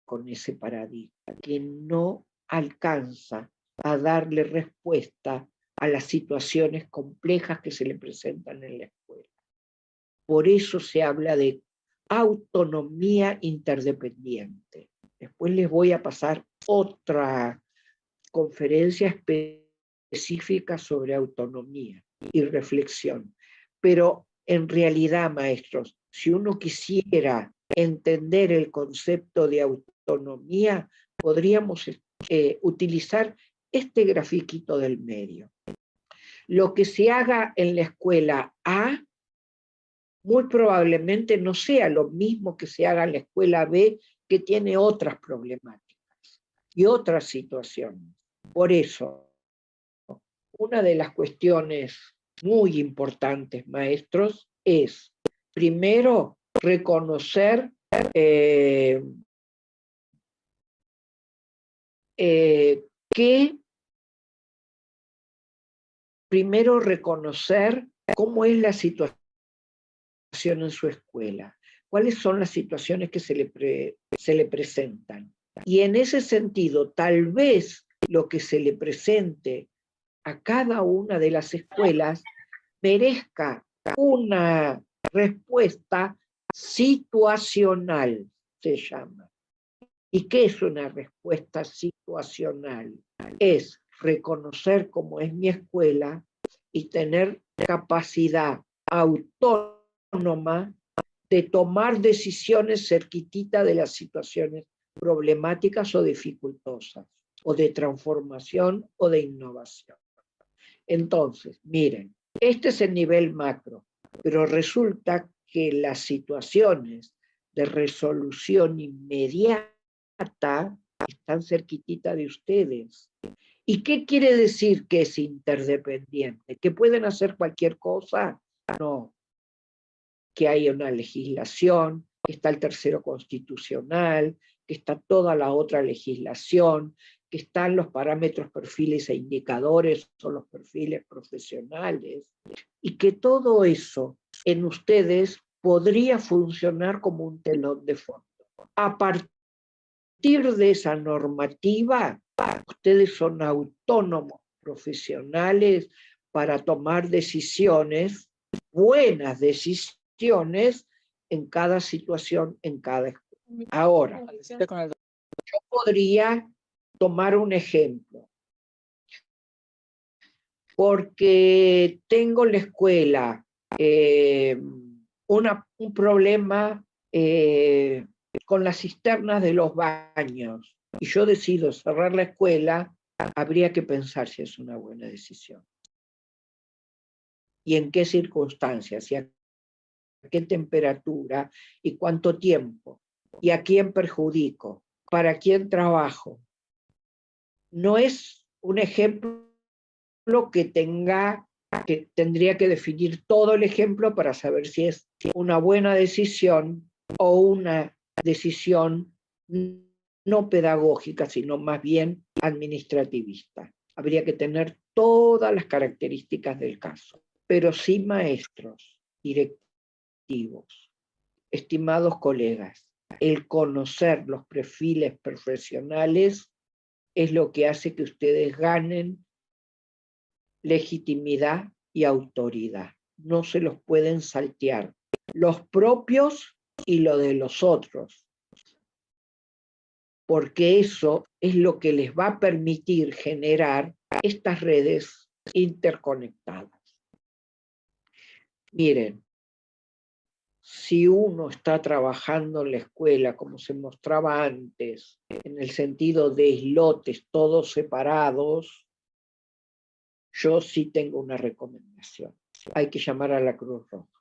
con ese paradigma? Que no alcanza a darle respuesta a las situaciones complejas que se le presentan en la escuela. Por eso se habla de autonomía interdependiente. Después les voy a pasar otra conferencia específica sobre autonomía y reflexión. Pero en realidad, maestros, si uno quisiera entender el concepto de autonomía, podríamos utilizar este grafiquito del medio. Lo que se haga en la escuela A, muy probablemente no sea lo mismo que se haga en la escuela B, que tiene otras problemáticas y otras situaciones. Por eso, una de las cuestiones muy importantes, maestros, es, primero, reconocer cómo es la situación en su escuela, cuáles son las situaciones que se le presentan. Y en ese sentido, tal vez lo que se le presente a cada una de las escuelas merezca una respuesta situacional, se llama. ¿Y qué es una respuesta situacional? Es reconocer cómo es mi escuela y tener capacidad autónoma de tomar decisiones cerquitita de las situaciones problemáticas o dificultosas, o de transformación o de innovación. Entonces, miren, este es el nivel macro, pero resulta que las situaciones de resolución inmediata están cerquitita de ustedes. ¿Y qué quiere decir que es interdependiente? ¿Que pueden hacer cualquier cosa? No. Que hay una legislación, que está el tercero constitucional, que está toda la otra legislación, que están los parámetros, perfiles e indicadores, son los perfiles profesionales, y que todo eso en ustedes podría funcionar como un telón de fondo. A partir de esa normativa, ustedes son autónomos profesionales para tomar decisiones, buenas decisiones, en cada situación, en cada escuela. Ahora, yo podría tomar un ejemplo. Porque tengo en la escuela un problema con las cisternas de los baños y yo decido cerrar la escuela, habría que pensar si es una buena decisión. Y en qué circunstancias, y a qué temperatura, y cuánto tiempo, y a quién perjudico, para quién trabajo. No es un ejemplo que tendría que definir todo el ejemplo para saber si es una buena decisión o una decisión no pedagógica, sino más bien administrativista. Habría que tener todas las características del caso, pero sí maestros, directivos, estimados colegas. El conocer los perfiles profesionales es lo que hace que ustedes ganen legitimidad y autoridad. No se los pueden saltear, los propios y los de los otros, porque eso es lo que les va a permitir generar estas redes interconectadas. Miren, si uno está trabajando en la escuela, como se mostraba antes, en el sentido de islotes todos separados, yo sí tengo una recomendación. Hay que llamar a la Cruz Roja.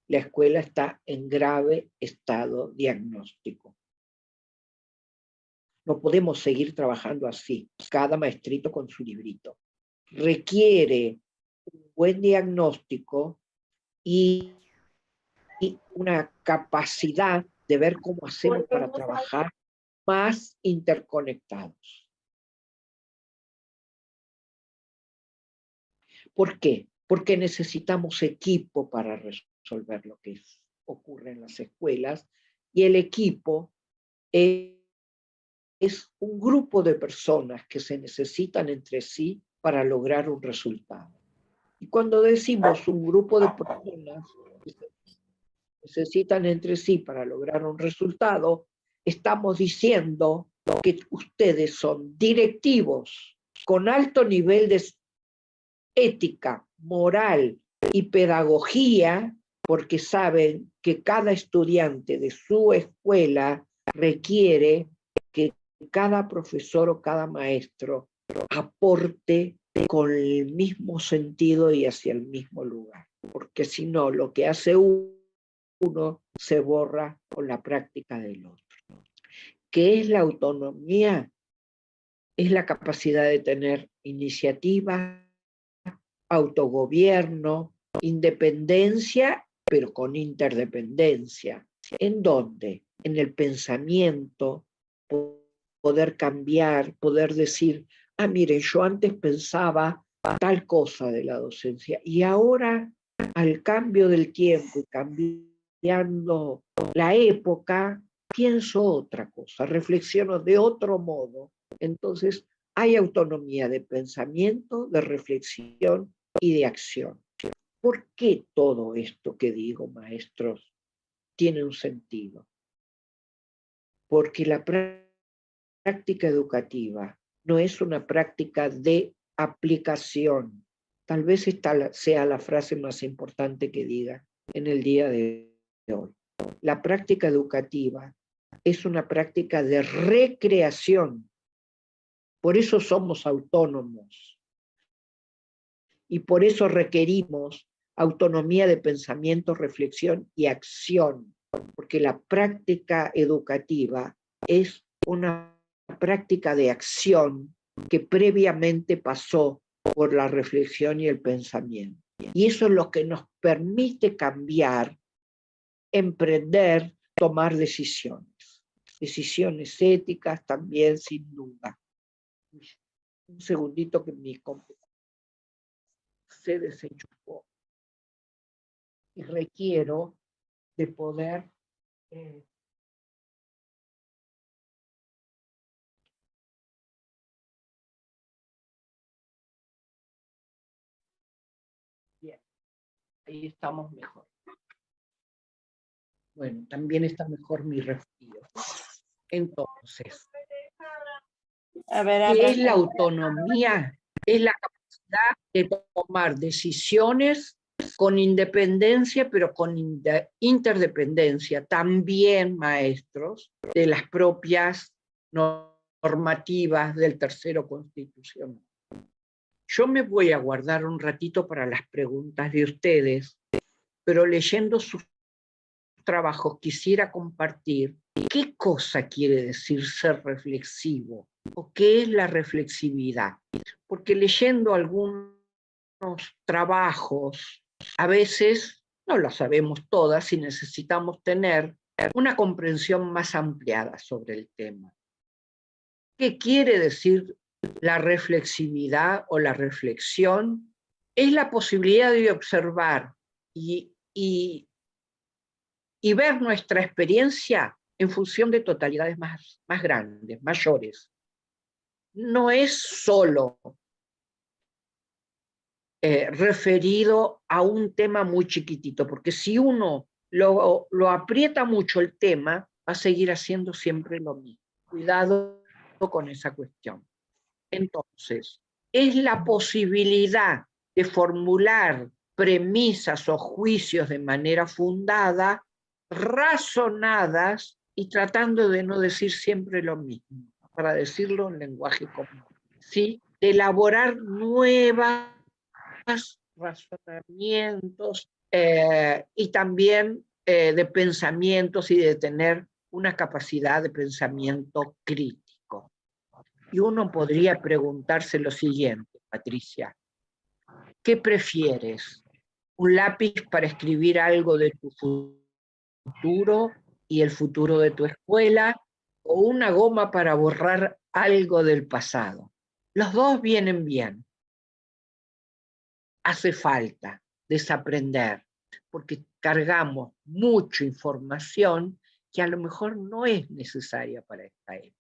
La escuela está en grave estado diagnóstico. No podemos seguir trabajando así, cada maestrito con su librito. Requiere un buen diagnóstico y una capacidad de ver cómo hacemos para trabajar más interconectados. ¿Por qué? Porque necesitamos equipo para resolver lo que ocurre en las escuelas, y el equipo es un grupo de personas que se necesitan entre sí para lograr un resultado. Y cuando decimos un grupo de personas que se necesitan entre sí para lograr un resultado, estamos diciendo que ustedes son directivos con alto nivel de ética, moral y pedagogía, porque saben que cada estudiante de su escuela requiere que cada profesor o cada maestro aporte con el mismo sentido y hacia el mismo lugar, porque si no, lo que hace uno se borra con la práctica del otro. ¿Qué es la autonomía? Es la capacidad de tener iniciativa, autogobierno, independencia, pero con interdependencia. ¿En dónde? En el pensamiento, poder cambiar, poder decir, ah, miren, yo antes pensaba tal cosa de la docencia, y ahora, al cambio del tiempo y cambiando la época, pienso otra cosa, reflexiono de otro modo. Entonces, hay autonomía de pensamiento, de reflexión y de acción. ¿Por qué todo esto que digo, maestros, tiene un sentido? Porque la práctica educativa no es una práctica de aplicación. Tal vez esta sea la frase más importante que diga en el día de hoy. La práctica educativa es una práctica de recreación. Por eso somos autónomos. Y por eso requerimos autonomía de pensamiento, reflexión y acción. Porque la práctica educativa es una práctica de acción que previamente pasó por la reflexión y el pensamiento. Y eso es lo que nos permite cambiar, emprender, tomar decisiones. Decisiones éticas también, sin duda. Un segundito que mi computadora se desenchufó. Y requiero de poder bien, ahí estamos mejor. Bueno, también está mejor mi resfrío. Entonces, ¿qué es la autonomía? Es la capacidad de tomar decisiones con independencia, pero con interdependencia, también, maestros, de las propias normativas del tercero constitucional. Yo me voy a guardar un ratito para las preguntas de ustedes, pero leyendo sus trabajos quisiera compartir qué cosa quiere decir ser reflexivo o qué es la reflexividad. Porque leyendo algunos trabajos, a veces no las sabemos todas y necesitamos tener una comprensión más ampliada sobre el tema. ¿Qué quiere decir la reflexividad o la reflexión? Es la posibilidad de observar y ver nuestra experiencia en función de totalidades más grandes, mayores. No es solo referido a un tema muy chiquitito, porque si uno lo aprieta mucho el tema, va a seguir haciendo siempre lo mismo. Cuidado con esa cuestión. Entonces, es la posibilidad de formular premisas o juicios de manera fundada, razonadas y tratando de no decir siempre lo mismo, para decirlo en lenguaje común, ¿sí? De elaborar nuevas razonamientos y también de pensamientos y de tener una capacidad de pensamiento crítico. Y uno podría preguntarse lo siguiente, Patricia, ¿qué prefieres? ¿Un lápiz para escribir algo de tu futuro y el futuro de tu escuela? ¿O una goma para borrar algo del pasado? Los dos vienen bien. Hace falta desaprender, porque cargamos mucha información que a lo mejor no es necesaria para esta época.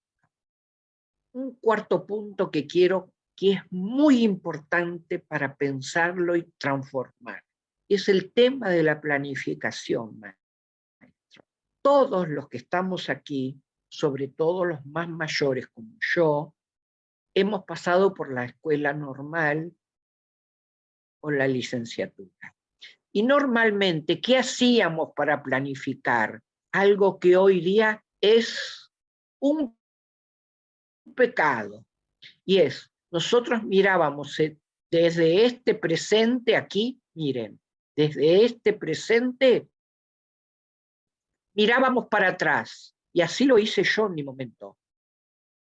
Un cuarto punto que quiero, que es muy importante para pensarlo y transformar, es el tema de la planificación, maestro. Todos los que estamos aquí, sobre todo los más mayores como yo, hemos pasado por la escuela normal o la licenciatura. Y normalmente, ¿qué hacíamos para planificar? Algo que hoy día es un pecado. Y es, nosotros mirábamos desde este presente aquí, miren, desde este presente mirábamos para atrás. Y así lo hice yo en mi momento.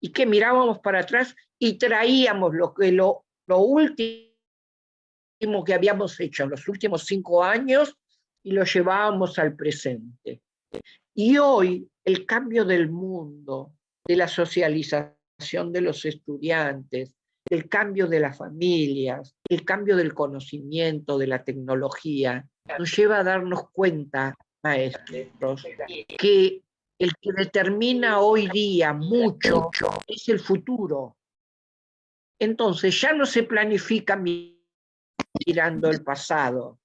Y que mirábamos para atrás y traíamos lo último que habíamos hecho en los últimos 5 años y lo llevábamos al presente. Y hoy el cambio del mundo, de la socialización de los estudiantes, el cambio de las familias, el cambio del conocimiento, de la tecnología, nos lleva a darnos cuenta, maestros, que el que determina hoy día mucho es el futuro. Entonces ya no se planifica mirando el pasado,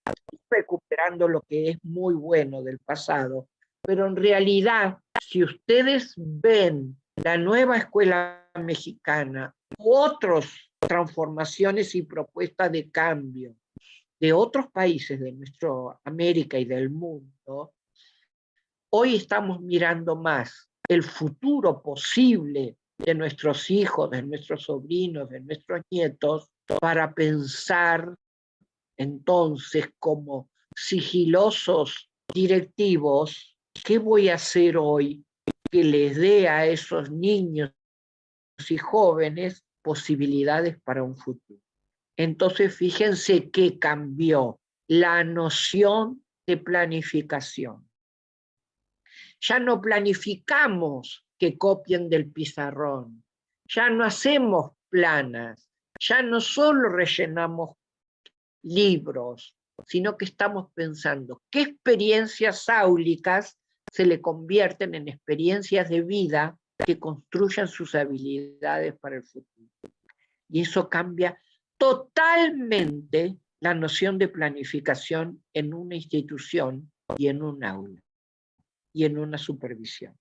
recuperando lo que es muy bueno del pasado, pero en realidad, si ustedes ven la nueva escuela mexicana u otras transformaciones y propuestas de cambio de otros países de nuestra América y del mundo, hoy estamos mirando más el futuro posible de nuestros hijos, de nuestros sobrinos, de nuestros nietos, para pensar entonces como sigilosos directivos, ¿qué voy a hacer hoy que les dé a esos niños y jóvenes posibilidades para un futuro? Entonces fíjense que cambió la noción de planificación. Ya no planificamos que copien del pizarrón, ya no hacemos planas, ya no solo rellenamos libros, sino que estamos pensando qué experiencias áulicas se le convierten en experiencias de vida que construyan sus habilidades para el futuro. Y eso cambia totalmente la noción de planificación en una institución y en un aula y en una supervisión.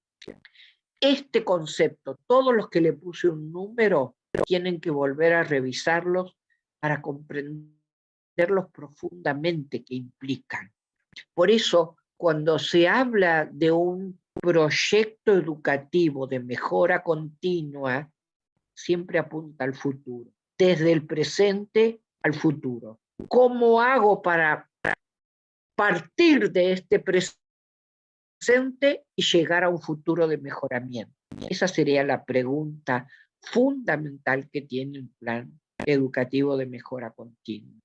Este concepto, todos los que le puse un número, tienen que volver a revisarlos para comprenderlos profundamente que implican. Por eso, cuando se habla de un proyecto educativo de mejora continua, siempre apunta al futuro, desde el presente al futuro. ¿Cómo hago para partir de este presente y llegar a un futuro de mejoramiento? Esa sería la pregunta fundamental que tiene un plan educativo de mejora continua.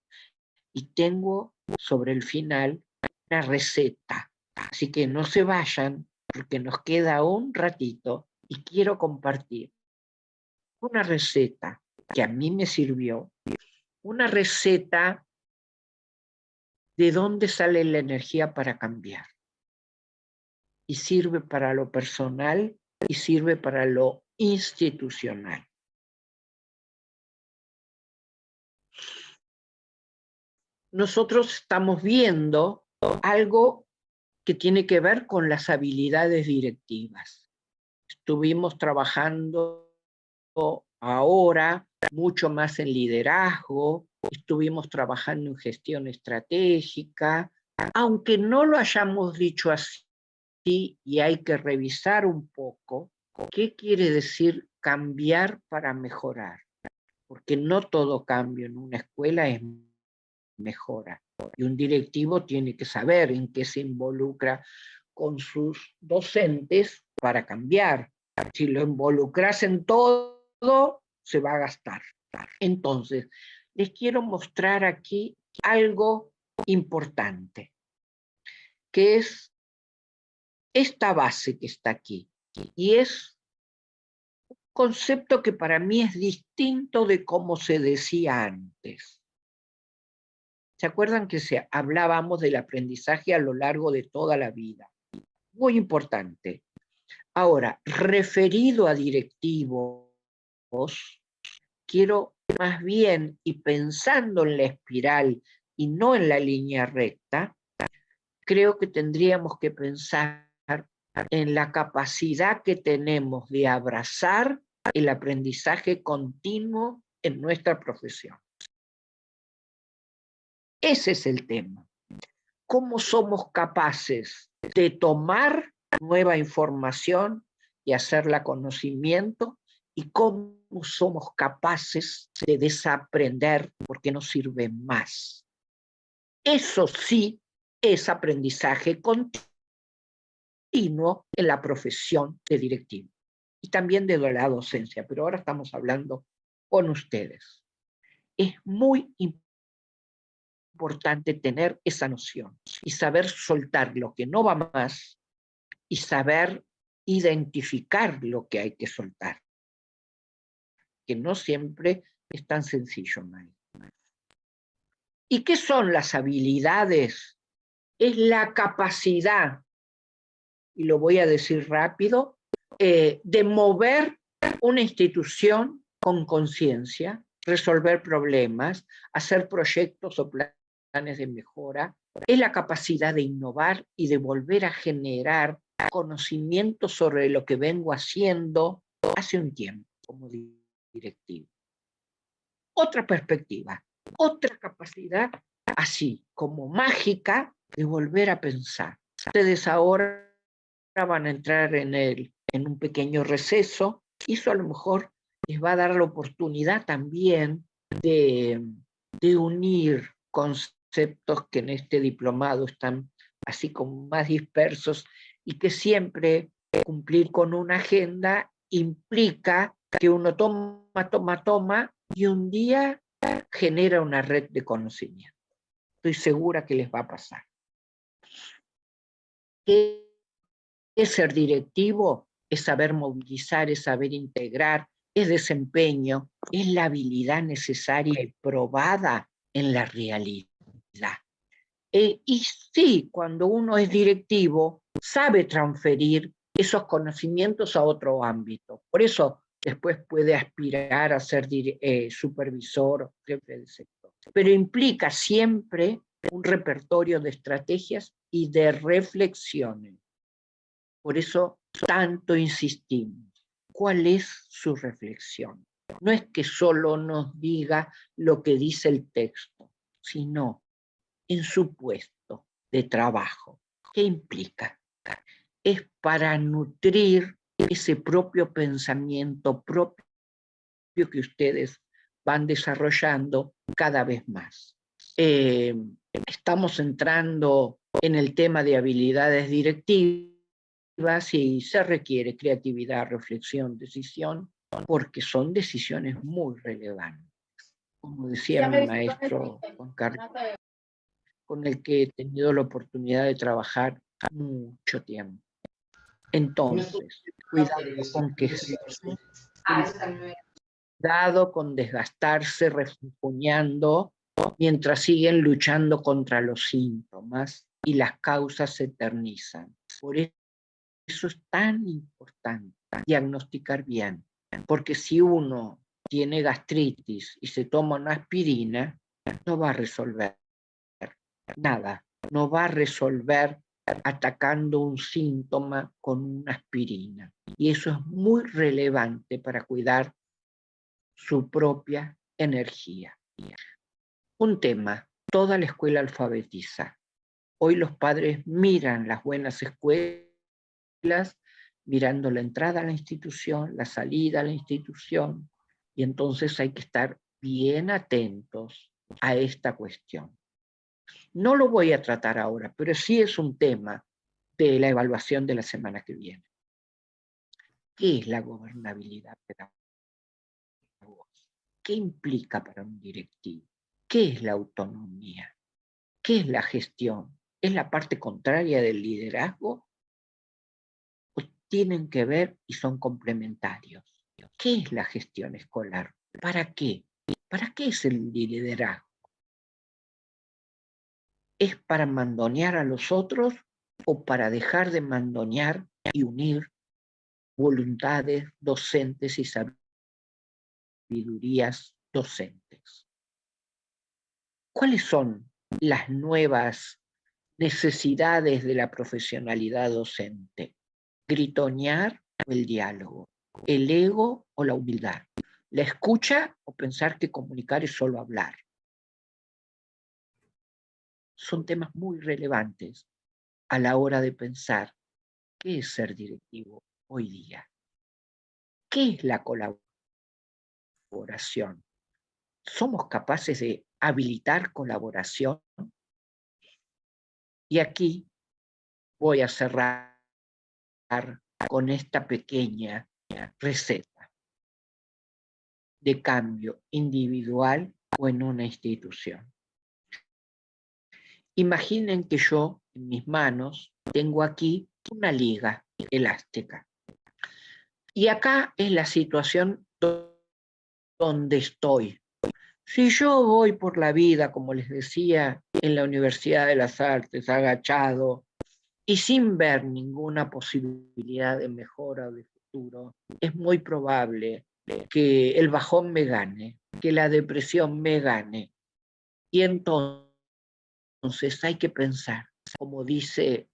Y tengo sobre el final una receta, así que no se vayan porque nos queda un ratito y quiero compartir una receta que a mí me sirvió, una receta de dónde sale la energía para cambiar. Y sirve para lo personal y sirve para lo institucional. Nosotros estamos viendo algo que tiene que ver con las habilidades directivas. Estuvimos trabajando ahora mucho más en liderazgo, estuvimos trabajando en gestión estratégica, aunque no lo hayamos dicho así, y hay que revisar un poco qué quiere decir cambiar para mejorar, porque no todo cambio en una escuela es mejora, y un directivo tiene que saber en qué se involucra con sus docentes para cambiar. Si lo involucras en todo, se va a gastar. Entonces, les quiero mostrar aquí algo importante, que es esta base que está aquí, y es un concepto que para mí es distinto de cómo se decía antes. ¿Se acuerdan que hablábamos del aprendizaje a lo largo de toda la vida? Muy importante. Ahora, referido a directivos, quiero más bien, y pensando en la espiral y no en la línea recta, creo que tendríamos que pensar en la capacidad que tenemos de abrazar el aprendizaje continuo en nuestra profesión. Ese es el tema. ¿Cómo somos capaces de tomar nueva información y hacerla conocimiento? ¿Y cómo somos capaces de desaprender porque no sirve más? Eso sí es aprendizaje continuo en la profesión de directivo y también de la docencia, pero ahora estamos hablando con ustedes. Es muy importante tener esa noción y saber soltar lo que no va más y saber identificar lo que hay que soltar, que no siempre es tan sencillo, May. ¿Y qué son las habilidades? Es la capacidad, y lo voy a decir rápido, de mover una institución con conciencia, resolver problemas, hacer proyectos o planes de mejora, es la capacidad de innovar y de volver a generar conocimiento sobre lo que vengo haciendo hace un tiempo como directivo. Otra perspectiva, otra capacidad así como mágica de volver a pensar. Ustedes ahora van a entrar en un pequeño receso, y eso a lo mejor les va a dar la oportunidad también de unir conceptos que en este diplomado están así como más dispersos, y que siempre cumplir con una agenda implica que uno toma, y un día genera una red de conocimiento. Estoy segura que les va a pasar. ¿Qué es ser directivo? Es saber movilizar, es saber integrar, es desempeño, es la habilidad necesaria y probada en la realidad. Y sí, cuando uno es directivo, sabe transferir esos conocimientos a otro ámbito. Por eso después puede aspirar a ser supervisor, jefe de sector. Pero implica siempre un repertorio de estrategias y de reflexiones. Por eso tanto insistimos. ¿Cuál es su reflexión? No es que solo nos diga lo que dice el texto, sino en su puesto de trabajo. ¿Qué implica? Es para nutrir ese propio pensamiento propio que ustedes van desarrollando cada vez más. Estamos entrando en el tema de habilidades directivas y se requiere creatividad, reflexión, decisión, porque son decisiones muy relevantes. Como decía mi maestro Juan Carlos, con el que he tenido la oportunidad de trabajar mucho tiempo. Entonces, cuidado con que Cuidado con desgastarse refunfuñando mientras siguen luchando contra los síntomas y las causas se eternizan. Por eso es tan importante diagnosticar bien, porque si uno tiene gastritis y se toma una aspirina, no va a resolver nada, no va a resolver atacando un síntoma con una aspirina. Y eso es muy relevante para cuidar su propia energía. Un tema, toda la escuela alfabetiza. Hoy los padres miran las buenas escuelas, mirando la entrada a la institución, la salida a la institución, y entonces hay que estar bien atentos a esta cuestión. No lo voy a tratar ahora, pero sí es un tema de la evaluación de la semana que viene. ¿Qué es la gobernabilidad pedagógica? ¿Qué implica para un directivo? ¿Qué es la autonomía? ¿Qué es la gestión? ¿Es la parte contraria del liderazgo? ¿O tienen que ver y son complementarios? ¿Qué es la gestión escolar? ¿Para qué? ¿Para qué es el liderazgo? ¿Es para mandonear a los otros o para dejar de mandonear y unir voluntades docentes y sabidurías docentes? ¿Cuáles son las nuevas necesidades de la profesionalidad docente? ¿Gritonear o el diálogo? ¿El ego o la humildad? ¿La escucha o pensar que comunicar es solo hablar? Son temas muy relevantes a la hora de pensar qué es ser directivo hoy día. ¿Qué es la colaboración? ¿Somos capaces de habilitar colaboración? Y aquí voy a cerrar con esta pequeña receta de cambio individual o en una institución. Imaginen que yo en mis manos tengo aquí una liga elástica. Y acá es la situación donde estoy. Si yo voy por la vida, como les decía, en la Universidad de las Artes, agachado y sin ver ninguna posibilidad de mejora o de futuro, es muy probable que el bajón me gane, que la depresión me gane. Y entonces hay que pensar, como dice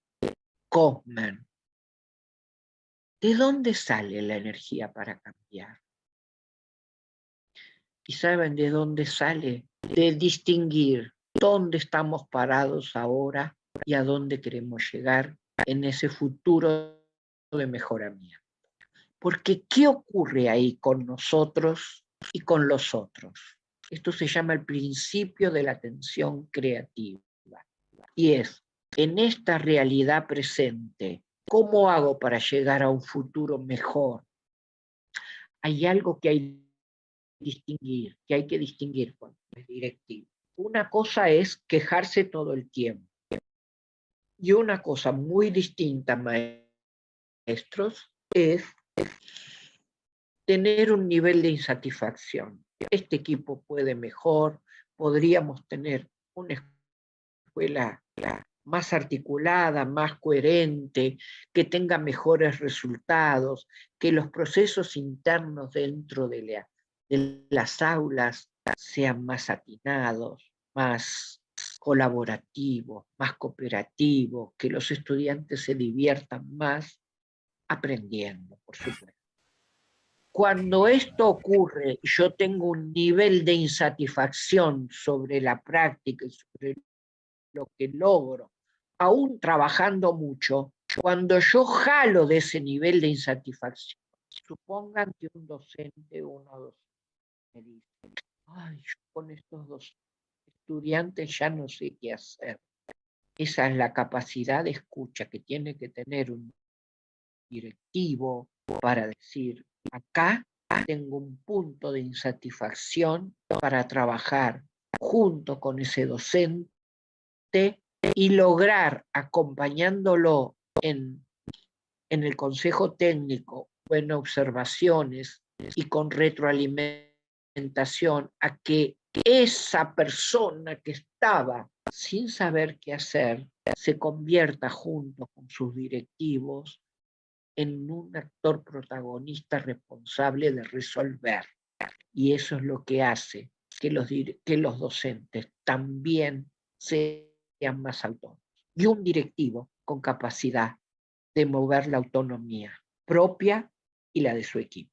Kaufman, ¿de dónde sale la energía para cambiar? ¿Y saben de dónde sale? De distinguir dónde estamos parados ahora y a dónde queremos llegar en ese futuro de mejoramiento. Porque ¿qué ocurre ahí con nosotros y con los otros? Esto se llama el principio de la atención creativa. Y es, en esta realidad presente, ¿cómo hago para llegar a un futuro mejor? Hay algo que hay que distinguir cuando es directivo. Una cosa es quejarse todo el tiempo. Y una cosa muy distinta, maestros, es tener un nivel de insatisfacción. Este equipo puede mejor, podríamos tener una escuela más articulada, más coherente, que tenga mejores resultados, que los procesos internos dentro de las aulas sean más atinados, más colaborativos, más cooperativos, que los estudiantes se diviertan más aprendiendo, por supuesto. Cuando esto ocurre, yo tengo un nivel de insatisfacción sobre la práctica y sobre lo que logro, aún trabajando mucho, cuando yo jalo de ese nivel de insatisfacción, supongan que un docente o una docente me dice, ay, yo con estos dos estudiantes ya no sé qué hacer. Esa es la capacidad de escucha que tiene que tener un directivo para decir, acá tengo un punto de insatisfacción para trabajar junto con ese docente y lograr, acompañándolo en el consejo técnico o en observaciones y con retroalimentación, tentación a que esa persona que estaba sin saber qué hacer se convierta junto con sus directivos en un actor protagonista responsable de resolver. Y eso es lo que hace que los docentes también sean más autónomos. Y un directivo con capacidad de mover la autonomía propia y la de su equipo.